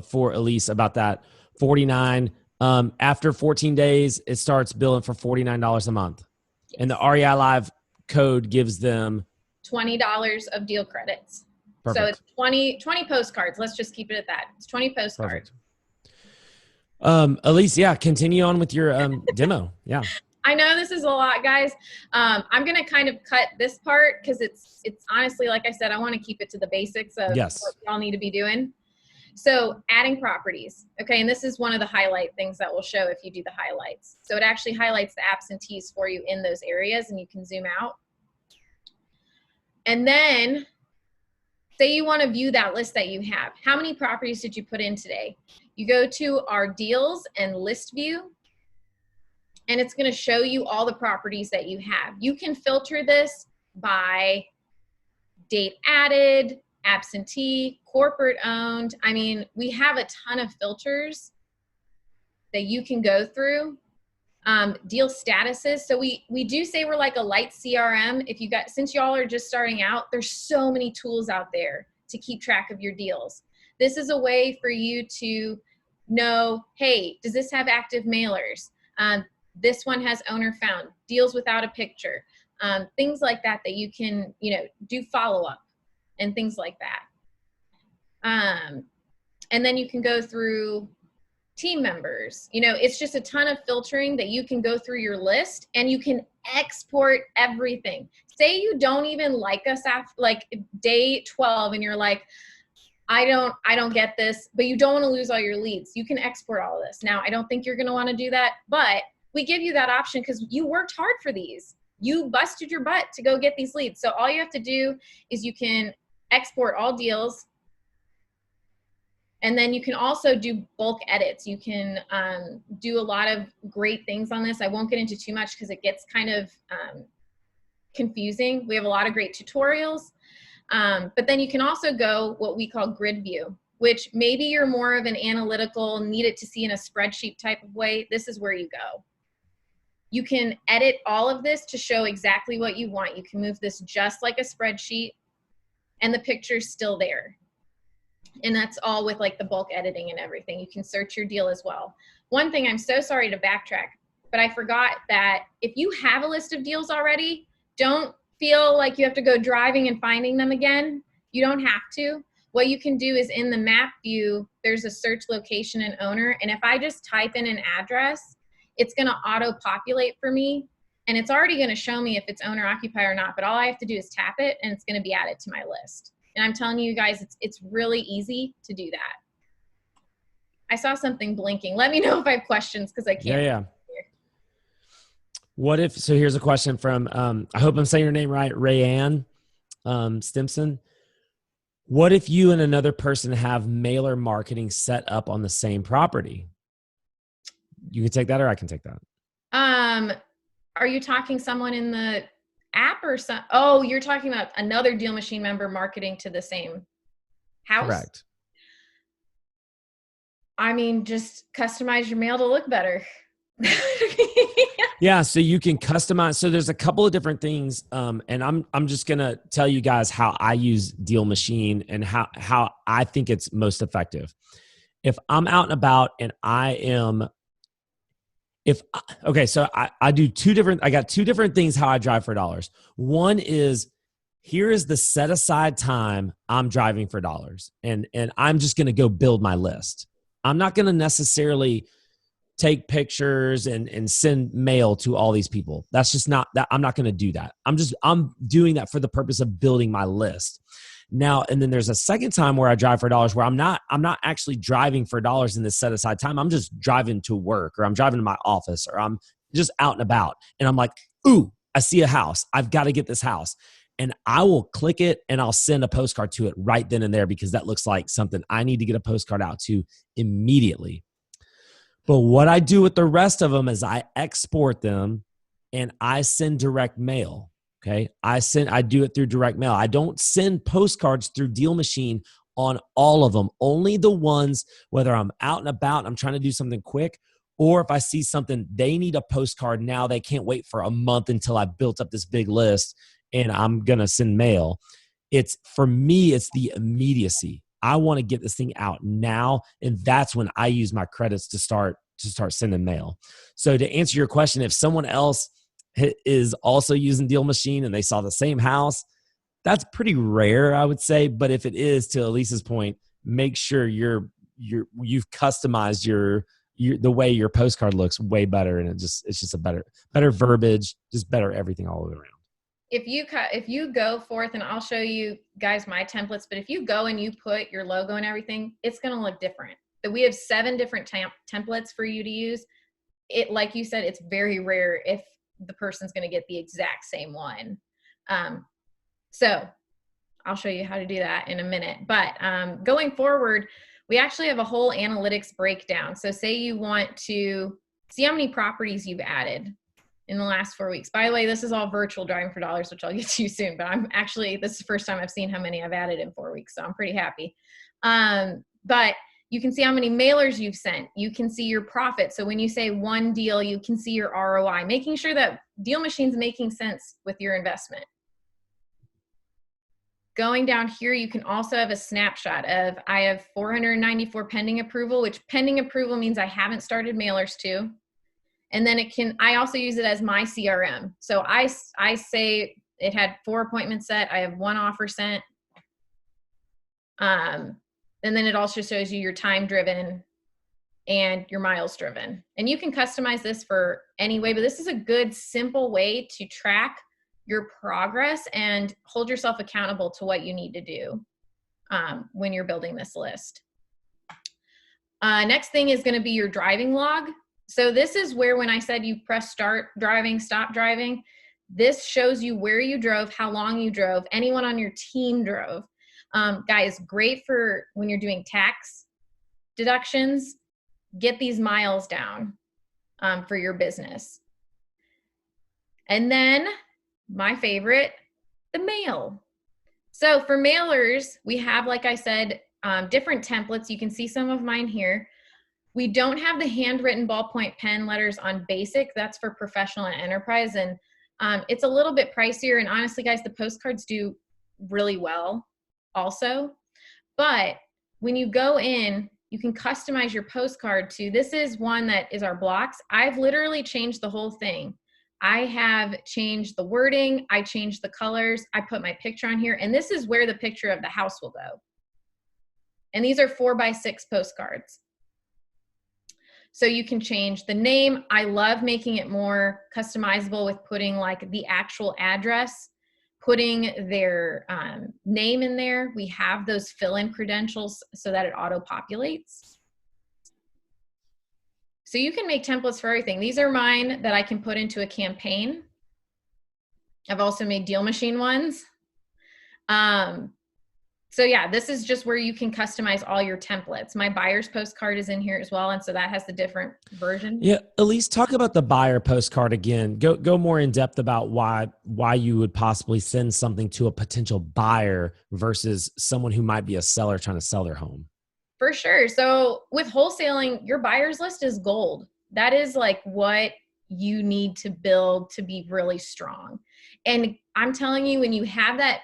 for Elise about that. 49. After 14 days, it starts billing for $49 a month. Yes. And the REI Live code gives them $20 of deal credits. Perfect. So it's 20 postcards. Let's just keep it at that. It's 20 postcards. Perfect. Elise, yeah, continue on with your demo. Yeah. I know this is a lot, guys. I'm going to kind of cut this part because it's honestly, like I said, I want to keep it to the basics of yes. what y'all need to be doing. So adding properties. Okay, and this is one of the highlight things that will show if you do the highlights. So it actually highlights the absentees for you in those areas, and you can zoom out. And then say you want to view that list that you have. How many properties did you put in today? You go to our deals and list view, and it's going to show you all the properties that you have. You can filter this by date added, absentee, corporate owned. I mean, we have a ton of filters that you can go through. Deal statuses. So we do say we're like a light CRM. Since y'all are just starting out, there's so many tools out there to keep track of your deals. This is a way for you to know, hey, does this have active mailers? This one has owner found, deals without a picture, things like that you can, do follow-up and things like that. And then you can go through team members. It's just a ton of filtering that you can go through your list, and you can export everything. Say you don't even like us after like day 12 and you're like, I don't get this, but you don't want to lose all your leads. You can export all of this. Now, I don't think you're going to want to do that, but we give you that option because you worked hard for these. You busted your butt to go get these leads. So all you have to do is you can export all deals. And then you can also do bulk edits. You can do a lot of great things on this. I won't get into too much because it gets kind of confusing. We have a lot of great tutorials. But then you can also go what we call grid view, which maybe you're more of an analytical, need it to see in a spreadsheet type of way. This is where you go. You can edit all of this to show exactly what you want. You can move this just like a spreadsheet, and the picture's still there. And that's all with like the bulk editing and everything. You can search your deal as well. One thing, I'm so sorry to backtrack, but I forgot that if you have a list of deals already, don't feel like you have to go driving and finding them again. You don't have to. What you can do is in the map view, there's a search location and owner. And if I just type in an address, it's going to auto populate for me. And it's already going to show me if it's owner occupied or not. But all I have to do is tap it, and it's going to be added to my list. And I'm telling you guys, it's really easy to do that. I saw something blinking. Let me know if I have questions because I can't. Yeah. What if, so here's a question from, I hope I'm saying your name right, Rayanne Stimson. What if you and another person have mailer marketing set up on the same property? You can take that, or I can take that. Are you talking someone in the app or some? Oh, you're talking about another Deal Machine member marketing to the same house? Correct. I mean, just customize your mail to look better. Yeah, so you can customize. So there's a couple of different things, and I'm just gonna tell you guys how I use Deal Machine and how I think it's most effective. If I'm out and about and I am, if okay, so I do two different. I got two different things how I drive for dollars. One is here is the set aside time I'm driving for dollars, and I'm just gonna go build my list. I'm not gonna necessarily take pictures and send mail to all these people. That's just not that. I'm not going to do that. I'm doing that for the purpose of building my list. Now, and then there's a second time where I drive for dollars where I'm not actually driving for dollars in this set aside time. I'm just driving to work, or I'm driving to my office, or I'm just out and about. And I'm like, ooh, I see a house. I've got to get this house. And I will click it and I'll send a postcard to it right then and there, because that looks like something I need to get a postcard out to immediately. But what I do with the rest of them is I export them and I send direct mail. Okay. I do it through direct mail. I don't send postcards through Deal Machine on all of them. Only the ones, whether I'm out and about, I'm trying to do something quick, or if I see something, they need a postcard now, they can't wait for a month until I've built up this big list and I'm going to send mail. For me, it's the immediacy. I want to get this thing out now, and that's when I use my credits to start sending mail. So to answer your question, if someone else is also using Deal Machine and they saw the same house, that's pretty rare, I would say. But if it is, to Elise's point, make sure you've customized the way your postcard looks way better, and it's just a better verbiage, just better everything all the way around. If you go forth, and I'll show you guys my templates, but if you go and you put your logo and everything, it's going to look different. That we have 7 different templates for you to use. It, like you said, it's very rare if the person's going to get the exact same one. So I'll show you how to do that in a minute. But going forward, we actually have a whole analytics breakdown. So say you want to see how many properties you've added in the last 4 weeks. By the way, this is all virtual driving for dollars, which I'll get to soon, but this is the first time I've seen how many I've added in 4 weeks. So I'm pretty happy. But you can see how many mailers you've sent. You can see your profit. So when you say one deal, you can see your ROI, making sure that Deal Machine's making sense with your investment. Going down here, you can also have a snapshot of, I have 494 pending approval, which pending approval means I haven't started mailers to. And then I also use it as my CRM. So I say it had 4 appointments set. I have 1 offer sent. And then it also shows you your time driven and your miles driven. And you can customize this for any way, but this is a good, simple way to track your progress and hold yourself accountable to what you need to do when you're building this list. Next thing is going to be your driving log. So this is where, when I said you press start driving, stop driving, this shows you where you drove, how long you drove, anyone on your team drove. Guys, great for when you're doing tax deductions. Get these miles down for your business. And then my favorite, the mail. So for mailers, we have, like I said, different templates. You can see some of mine here. We don't have the handwritten ballpoint pen letters on basic. That's for professional and enterprise. And it's a little bit pricier. And honestly, guys, the postcards do really well also. But when you go in, you can customize your postcard to, this is one that is our blocks. I've literally changed the whole thing. I have changed the wording. I changed the colors. I put my picture on here. And this is where the picture of the house will go. And these are 4x6 postcards. So you can change the name. I love making it more customizable with putting like the actual address, putting their name in there. We have those fill-in credentials so that it auto-populates. So you can make templates for everything. These are mine that I can put into a campaign. I've also made Deal Machine ones. So yeah, this is just where you can customize all your templates. My buyer's postcard is in here as well. And so that has the different version. Yeah. Elise, talk about the buyer postcard again. Go more in depth about why you would possibly send something to a potential buyer versus someone who might be a seller trying to sell their home. For sure. So with wholesaling, your buyer's list is gold. That is like what you need to build to be really strong. And I'm telling you, when you have that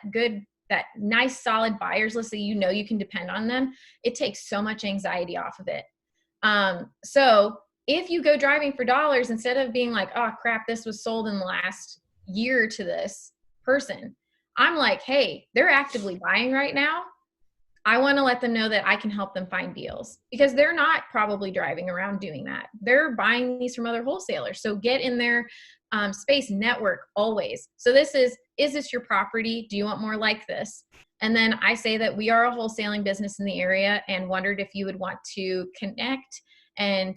nice, solid buyer's list that you know you can depend on them, it takes so much anxiety off of it. So if you go driving for dollars, instead of being like, oh crap, this was sold in the last year to this person, I'm like, hey, they're actively buying right now. I want to let them know that I can help them find deals, because they're not probably driving around doing that. They're buying these from other wholesalers. So get in their space, network always. So this is this your property? Do you want more like this? And then I say that we are a wholesaling business in the area and wondered if you would want to connect and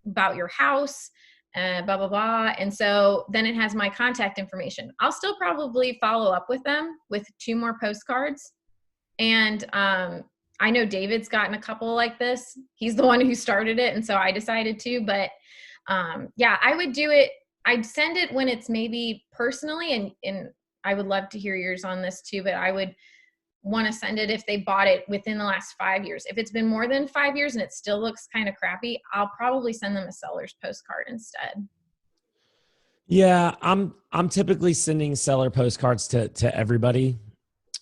about your house, blah, blah, blah. And so then it has my contact information. I'll still probably follow up with them with 2 more postcards. And I know David's gotten a couple like this. He's the one who started it. And so I decided to, but yeah, I would do it. I'd send it when it's maybe personally, and I would love to hear yours on this too, but I would want to send it if they bought it within the last 5 years. If it's been more than 5 years and it still looks kind of crappy, I'll probably send them a seller's postcard instead. Yeah, I'm typically sending seller postcards to everybody.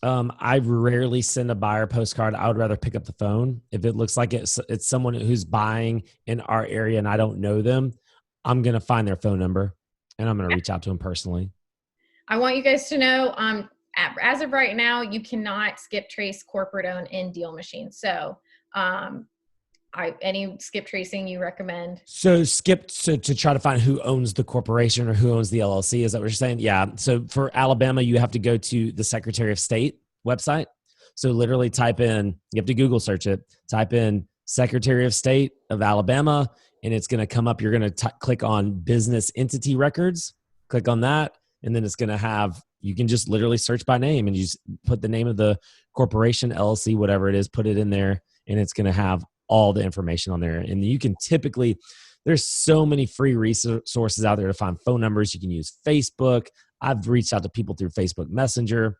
I rarely send a buyer postcard. I would rather pick up the phone. If it looks like it's someone who's buying in our area and I don't know them, I'm going to find their phone number and I'm going to reach out to them personally. I want you guys to know, as of right now, you cannot skip trace corporate owned in Deal Machine. So, any skip tracing you recommend? So to try to find who owns the corporation or who owns the LLC. Is that what you're saying? Yeah. So for Alabama, you have to go to the Secretary of State website. So literally you have to Google search it, type in Secretary of State of Alabama, and it's going to come up. You're going to click on business entity records, click on that. And then it's going to have, you can just literally search by name and you just put the name of the corporation, LLC, whatever it is, put it in there, and it's going to have all the information on there. And you can typically, there's so many free resources out there to find phone numbers. You can use Facebook. I've reached out to people through Facebook Messenger,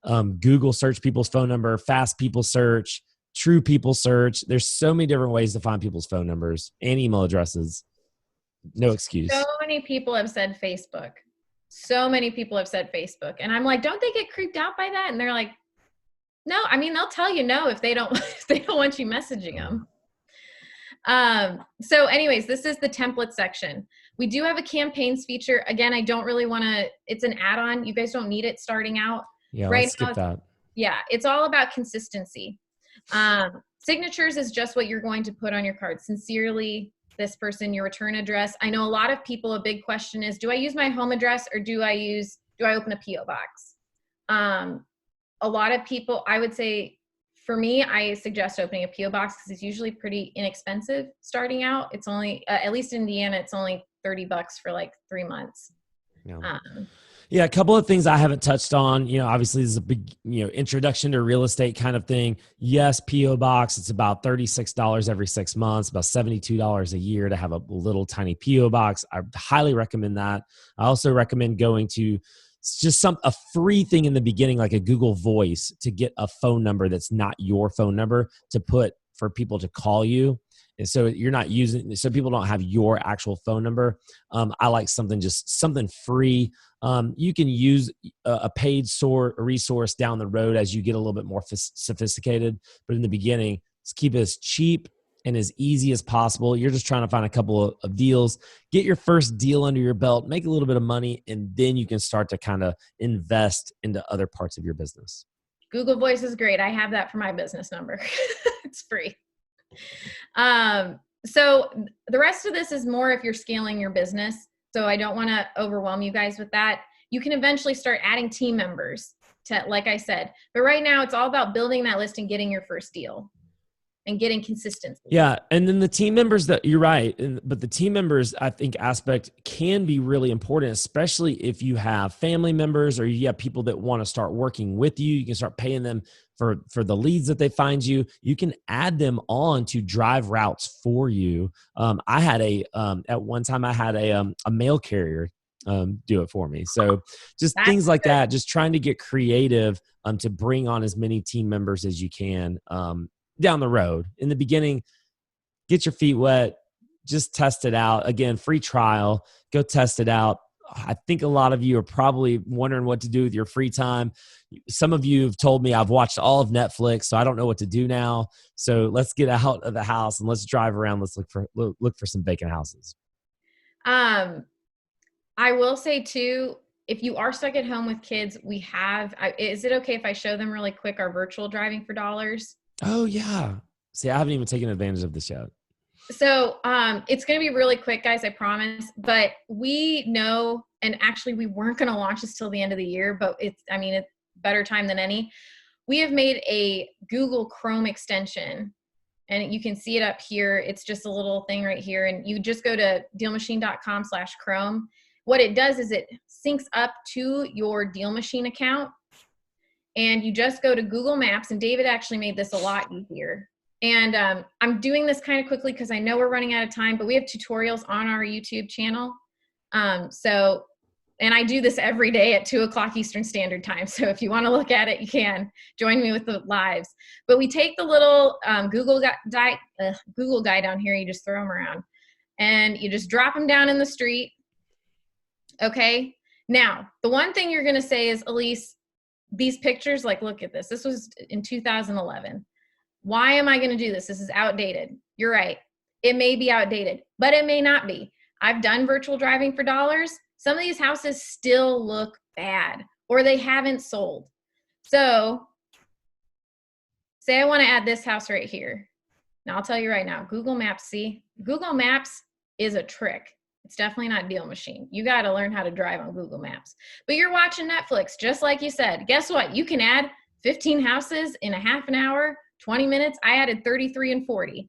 Google search people's phone number, Fast People Search, True People Search. There's so many different ways to find people's phone numbers and email addresses. No excuse. So many people have said Facebook. So many people have said Facebook. And I'm like, don't they get creeped out by that? And they're like, no, I mean, they'll tell you no if they don't want you messaging them. So anyways, this is the template section. We do have a campaigns feature. Again, I don't really want to, it's an add-on. You guys don't need it starting out. Yeah, right let's skip that. Yeah, it's all about consistency. Signatures is just what you're going to put on your card. Sincerely, this person, your return address. I know a lot of people, a big question is, do I use my home address or do I open a PO box? A lot of people, I would say, for me, I suggest opening a PO box because it's usually pretty inexpensive starting out. It's only, at least in Indiana, it's only $30 for like 3 months. Yeah. Yeah, a couple of things I haven't touched on. Obviously, this is a big, introduction to real estate kind of thing. Yes, PO box. It's about $36 every 6 months, about $72 a year to have a little tiny PO box. I highly recommend that. I also recommend going to just a free thing in the beginning, like a Google Voice, to get a phone number that's not your phone number to put for people to call you. And so you're not using, so people don't have your actual phone number. I like something free. You can use a paid resource down the road as you get a little bit more sophisticated. But in the beginning, just keep it as cheap and as easy as possible. You're just trying to find a couple of deals, get your first deal under your belt, make a little bit of money, and then you can start to kind of invest into other parts of your business. Google Voice is great. I have that for my business number. It's free. So the rest of this is more if you're scaling your business. So I don't want to overwhelm you guys with that. You can eventually start adding team members to, like I said, but right now it's all about building that list and getting your first deal and getting consistency. Yeah. And then the team members, that you're right. But the team members, I think, aspect can be really important, especially if you have family members or you have people that want to start working with you. You can start paying them for the leads that they find you. You can add them on to drive routes for you. I had at one time I had a mail carrier do it for me. So just things like that, just trying to get creative to bring on as many team members as you can. down the road. In the beginning, get your feet wet, just test it out. Again, free trial, go test it out. I think a lot of you are probably wondering what to do with your free time. Some of you have told me I've watched all of Netflix, so I don't know what to do now. So let's get out of the house and let's drive around. Let's look for some vacant houses. I will say too, if you are stuck at home with kids, is it okay if I show them really quick our virtual driving for dollars? Oh yeah. See, I haven't even taken advantage of this yet. So it's going to be really quick, guys, I promise. But we know, and actually we weren't going to launch this till the end of the year, but it's better time than any. We have made a Google Chrome extension, and you can see it up here. It's just a little thing right here. And you just go to dealmachine.com/Chrome. What it does is it syncs up to your Deal Machine account, and you just go to Google Maps. And David actually made this a lot easier. And I'm doing this kind of quickly because I know we're running out of time, but we have tutorials on our YouTube channel. And I do this every day at 2:00 Eastern Standard Time. So if you want to look at it, you can join me with the lives. But we take the little Google guy down here. You just throw them around, and you just drop them down in the street. Okay. Now, the one thing you're going to say is, Elise, these pictures, like, look at this. This was in 2011. Why am I going to do this? This is outdated. You're right. It may be outdated, but it may not be. I've done virtual driving for dollars. Some of these houses still look bad, or they haven't sold. So say I want to add this house right here. Now I'll tell you right now, Google Maps is a trick. It's definitely not Deal Machine. You got to learn how to drive on Google Maps. But you're watching Netflix, just like you said. Guess what? You can add 15 houses in a half an hour, 20 minutes. I added 33 and 40.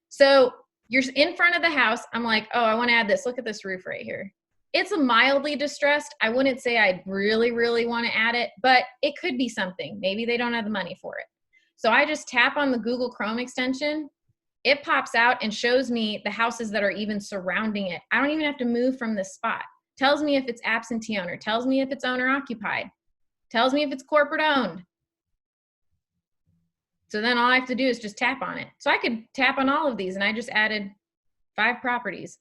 So you're in front of the house. I'm like, oh, I want to add this. Look at this roof right here. It's a mildly distressed. I wouldn't say I really, really want to add it, but it could be something. Maybe they don't have the money for it. So I just tap on the Google Chrome extension. It pops out and shows me the houses that are even surrounding it. I don't even have to move from this spot. Tells me if it's absentee owner. Tells me if it's owner occupied. Tells me if it's corporate owned. So then all I have to do is just tap on it. So I could tap on all of these, and I just added 5 properties.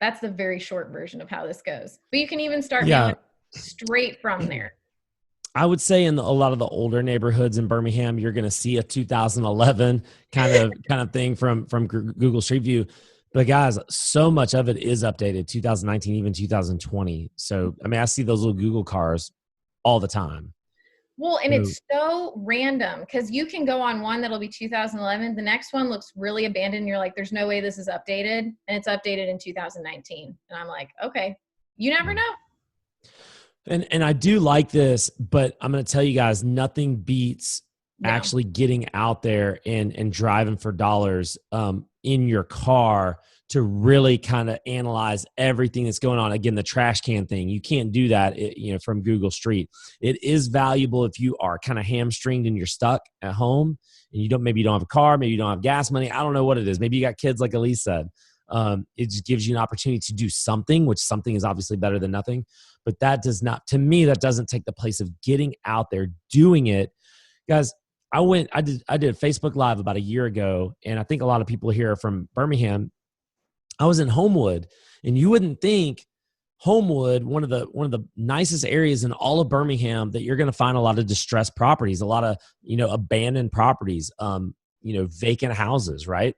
That's the very short version of how this goes. But you can even start mailing straight from there. I would say in a lot of the older neighborhoods in Birmingham, you're going to see a 2011 kind of thing from Google Street View. But guys, so much of it is updated, 2019, even 2020. So, I mean, I see those little Google cars all the time. Well, and it's so random because you can go on one that'll be 2011. The next one looks really abandoned. You're like, there's no way this is updated. And it's updated in 2019. And I'm like, okay, you never know. And I do like this, but I'm going to tell you guys, nothing beats actually getting out there and driving for dollars in your car to really kind of analyze everything that's going on. Again, the trash can thing, you can't do that, from Google Street. It is valuable if you are kind of hamstringed and you're stuck at home and maybe you don't have a car, maybe you don't have gas money. I don't know what it is. Maybe you got kids like Elise said. It just gives you an opportunity to do something, which something is obviously better than nothing. But that does not, to me, that doesn't take the place of getting out there, doing it. Guys, I did a Facebook Live about a year ago, and I think a lot of people here are from Birmingham. I was in Homewood, and you wouldn't think Homewood, one of the nicest areas in all of Birmingham, that you're going to find a lot of distressed properties, a lot of, abandoned properties, vacant houses, right?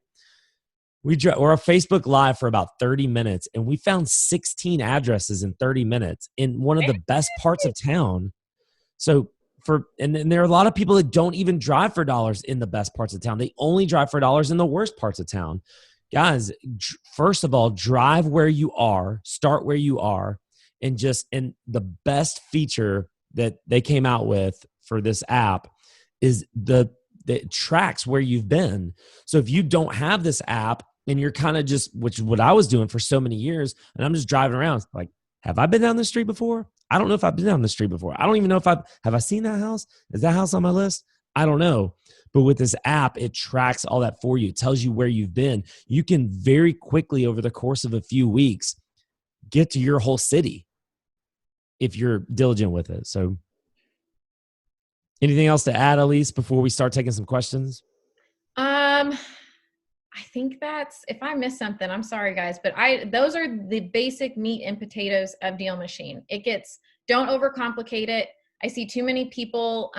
We're on Facebook Live for about 30 minutes, and we found 16 addresses in 30 minutes in one of the best parts of town. So and there are a lot of people that don't even drive for dollars in the best parts of town. They only drive for dollars in the worst parts of town. Guys, first of all, drive where you are, start where you are, and the best feature that they came out with for this app is that it tracks where you've been. So if you don't have this app and you're kind of which is what I was doing for so many years, and I'm just driving around like, have I been down this street before? I don't know if I've been down the street before. I don't even know if have I seen that house? Is that house on my list? I don't know. But with this app, it tracks all that for you. It tells you where you've been. You can very quickly, over the course of a few weeks, get to your whole city if you're diligent with it. So Anything else to add, Elise, before we start taking some questions? I think that's, if I miss something, I'm sorry guys, but those are the basic meat and potatoes of Deal Machine. Don't overcomplicate it. I see too many people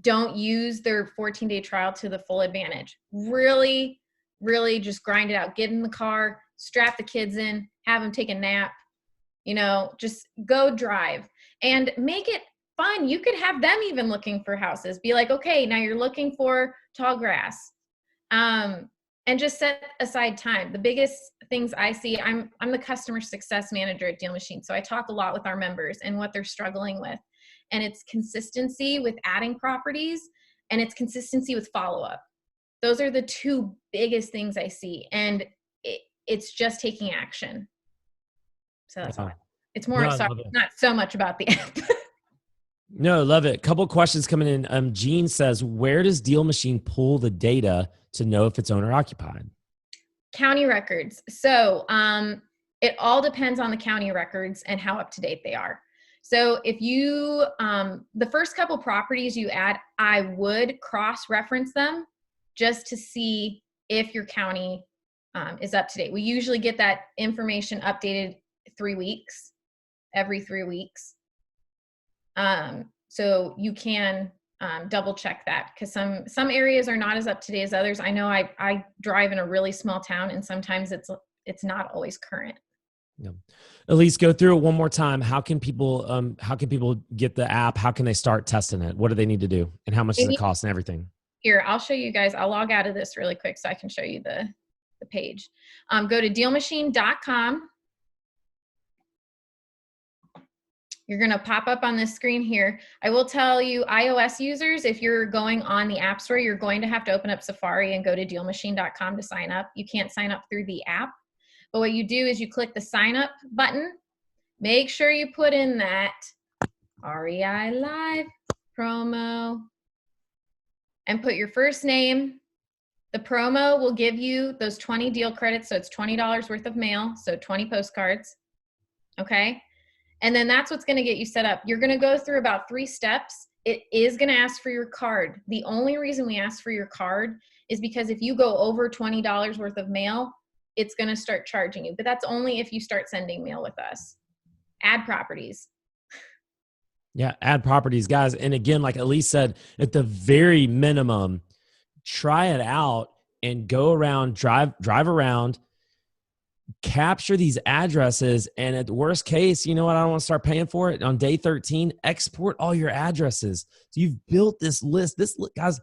don't use their 14-day trial to the full advantage. Really, really just grind it out. Get in the car, strap the kids in, have them take a nap, just go drive and make it fun. You could have them even looking for houses. Be like, okay, now you're looking for tall grass. And just set aside time. The biggest things I see, I'm the customer success manager at Deal Machine. So I talk a lot with our members and what they're struggling with. And it's consistency with adding properties, and it's consistency with follow-up. Those are the two biggest things I see. And it's just taking action. So that's why. It's more, not so much about the app. No, love it. Couple questions coming in. Gene says, where does Deal Machine pull the data to know if it's owner occupied? County records. So it all depends on the county records and how up to date they are. So if you, the first couple properties you add, I would cross-reference them just to see if your county is up to date. We usually get that information updated every 3 weeks. So you can double check that, because some areas are not as up to date as others. I know I drive in a really small town, and sometimes it's not always current. Yeah. Elise, go through it one more time. How can people get the app? How can they start testing it? What do they need to do? And how much does it cost and everything? Here, I'll show you guys. I'll log out of this really quick so I can show you the page. Go to dealmachine.com. You're going to pop up on this screen here. I will tell you, iOS users, if you're going on the App Store, you're going to have to open up Safari and go to dealmachine.com to sign up. You can't sign up through the app. But what you do is you click the sign up button. Make sure you put in that REI Live promo and put your first name. The promo will give you those 20 deal credits. So it's $20 worth of mail. So 20 postcards. Okay. And then that's what's going to get you set up. You're going to go through about 3 steps. It is going to ask for your card. The only reason we ask for your card is because if you go over $20 worth of mail, it's going to start charging you. But that's only if you start sending mail with us. Add properties. Yeah, add properties, guys. And again, like Elise said, at the very minimum, try it out and go around, drive around, capture these addresses. And at the worst case, you know what? I don't want to start paying for it. On day 13, export all your addresses. So you've built this list. Guys,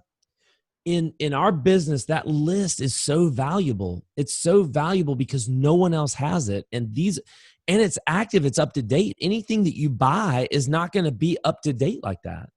in our business, that list is so valuable. It's so valuable because no one else has it. And it's active, it's up to date. Anything that you buy is not going to be up to date like that.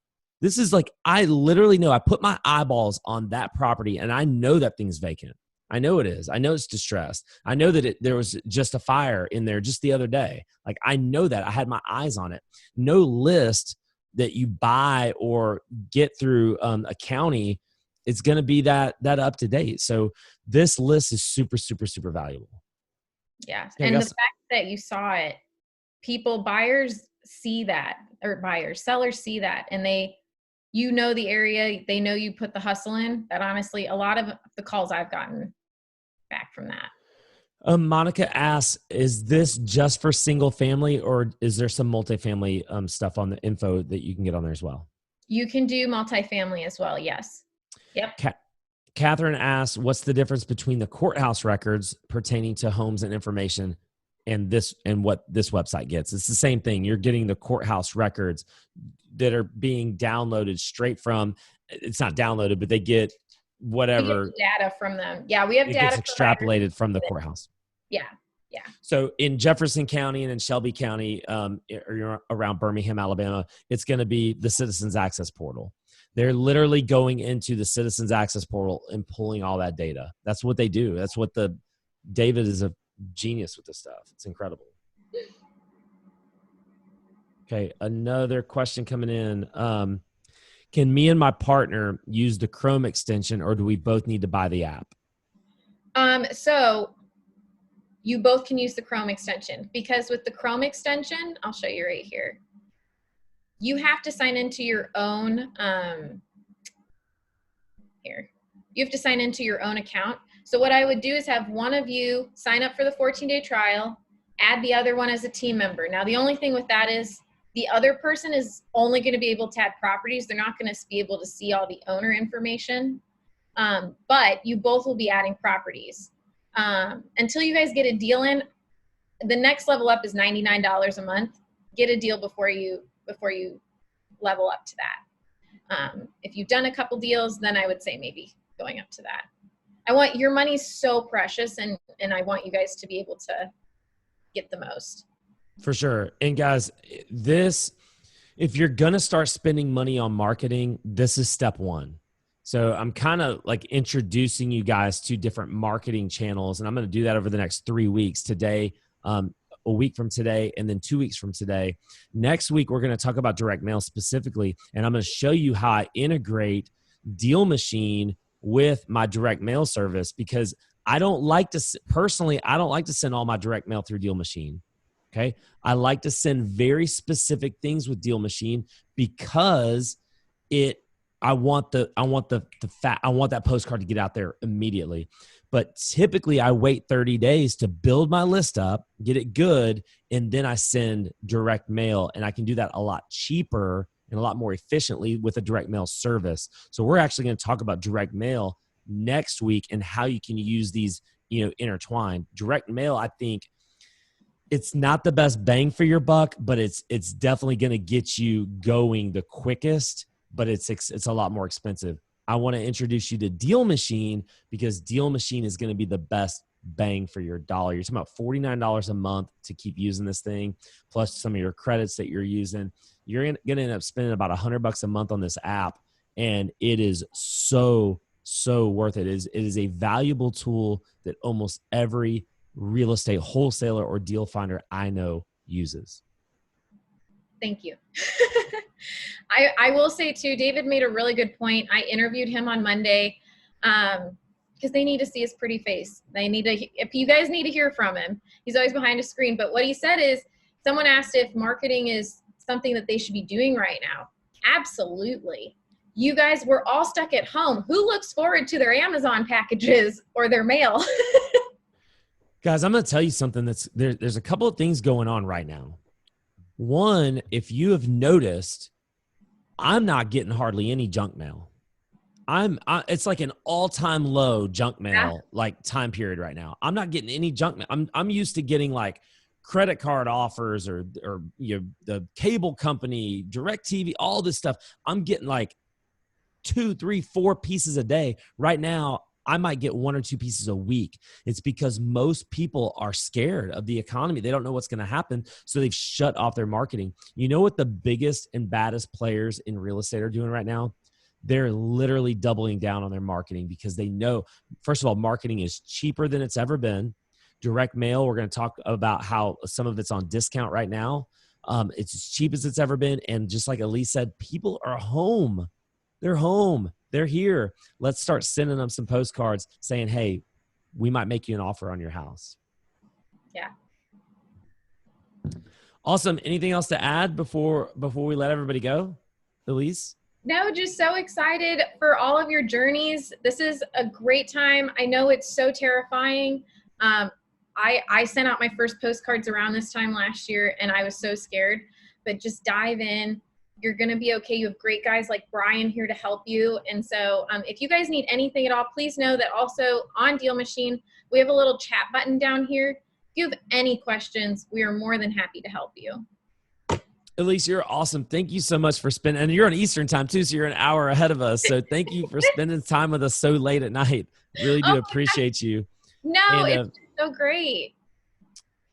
This is like, I literally know, I put my eyeballs on that property and I know that thing's vacant. I know it is. I know it's distressed. I know that there was just a fire in there just the other day. Like, I know that. I had my eyes on it. No list that you buy or get through a county, it's going to be that up to date. So this list is super, super, super valuable. Yeah. And the fact that you saw it, buyers see that, or sellers see that, and the area, they know you put the hustle in. That honestly, a lot of the calls I've gotten back from that. Monica asks, is this just for single family, or is there some multifamily stuff on the info that you can get on there as well? You can do multifamily as well. Yes. Yep. Catherine asks, what's the difference between the courthouse records pertaining to homes and information and what this website gets? It's the same thing. You're getting the courthouse records that are being downloaded straight from, it's not downloaded, but they get whatever. We get data from them. Yeah, we have data. It gets extrapolated from the courthouse. Yeah. Yeah. So in Jefferson County and in Shelby County, or around Birmingham, Alabama, it's going to be the Citizens Access Portal. They're literally going into the Citizens Access Portal and pulling all that data. That's what they do. That's what David is a genius with this stuff. It's incredible. Okay, another question coming in. Can me and my partner use the Chrome extension, or do we both need to buy the app? So you both can use the Chrome extension, because with the Chrome extension, I'll show you right here. you have to sign into your own, you have to sign into your own account. So what I would do is have one of you sign up for the 14-day trial, add the other one as a team member. Now, the only thing with that is the other person is only going to be able to add properties. They're not going to be able to see all the owner information, but you both will be adding properties. Until you guys get a deal in, the next level up is $99 a month. Get a deal before you level up to that. If you've done a couple deals, then I would say maybe going up to that. Your money's so precious, and I want you guys to be able to get the most. For sure. And guys, if you're going to start spending money on marketing, this is step one. So I'm kind of like introducing you guys to different marketing channels, and I'm going to do that over the next 3 weeks. Today, a week from today, and then 2 weeks from today. Next week, we're going to talk about direct mail specifically, and I'm going to show you how I integrate Deal Machine with my direct mail service, because I don't like to send all my direct mail through Deal Machine. Okay. I like to send very specific things with Deal Machine because I want that postcard to get out there immediately. But typically I wait 30 days to build my list up, get it good, and then I send direct mail, and I can do that a lot cheaper and a lot more efficiently with a direct mail service. So we're actually going to talk about direct mail next week and how you can use these, intertwined. Direct mail, I think it's not the best bang for your buck, but it's definitely going to get you going the quickest, but it's a lot more expensive. I want to introduce you to Deal Machine because Deal Machine is going to be the best bang for your dollar. You're talking about $49 a month to keep using this thing, plus some of your credits that you're using. You're going to end up spending about $100 a month on this app, and it is so worth it. It is a valuable tool that almost every real estate wholesaler or deal finder I know uses. Thank you. I will say too, David made a really good point. I interviewed him on Monday because they need to see his pretty face. If you guys need to hear from him, he's always behind a screen. But what he said is, someone asked if marketing is something that they should be doing right now. Absolutely. You guys, we're all stuck at home. Who looks forward to their Amazon packages or their mail? Guys, I'm going to tell you something there's a couple of things going on right now. One, if you have noticed, I'm not getting hardly any junk mail. It's like an all-time low junk mail like time period right now. I'm not getting any junk mail. I'm used to getting like credit card offers or the cable company, DirecTV, all this stuff. I'm getting like 2, 3, 4 pieces a day. Right now, I might get 1 or 2 pieces a week. It's because most people are scared of the economy. They don't know what's going to happen, so they've shut off their marketing. You know what the biggest and baddest players in real estate are doing right now? They're literally doubling down on their marketing because they know, first of all, marketing is cheaper than it's ever been. Direct mail, we're going to talk about how some of it's on discount right now. It's as cheap as it's ever been. And just like Elise said, people are home. They're home. They're here. Let's start sending them some postcards saying, hey, we might make you an offer on your house. Yeah. Awesome. Anything else to add before we let everybody go, Elise? No, just so excited for all of your journeys. This is a great time. I know it's so terrifying. I sent out my first postcards around this time last year, and I was so scared. But just dive in. You're going to be okay. You have great guys like Brian here to help you. And so if you guys need anything at all, please know that also on Deal Machine, we have a little chat button down here. If you have any questions, we are more than happy to help you. Elise, you're awesome. Thank you so much for spending, and you're on Eastern time too, so you're an hour ahead of us. So thank you for spending time with us so late at night. Really do appreciate you. No, it's so great.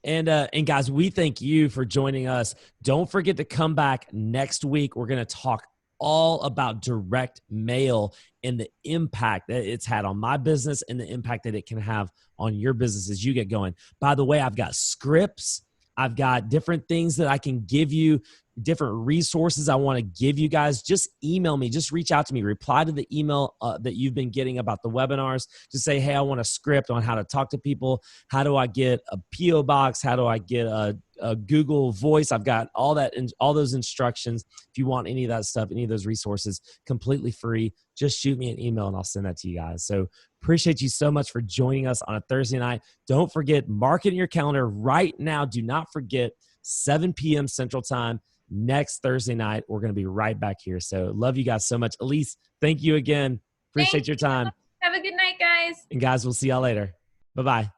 And guys, we thank you for joining us. Don't forget to come back next week. We're going to talk all about direct mail and the impact that it's had on my business and the impact that it can have on your business as you get going. By the way, I've got scripts. I've got different things that I can give you, different resources I want to give you guys. Just email me. Just reach out to me. Reply to the email that you've been getting about the webinars. Just say, hey, I want a script on how to talk to people. How do I get a P.O. box? How do I get a Google Voice. I've got all that and all those instructions. If you want any of that stuff, any of those resources, completely free, just shoot me an email and I'll send that to you guys. So appreciate you so much for joining us on a Thursday night. Don't forget, mark it in your calendar right now. Do not forget 7 p.m. Central Time next Thursday night. We're going to be right back here. So love you guys so much. Elise, thank you again. Appreciate your time. Have a good night, guys. And guys, we'll see y'all later. Bye-bye.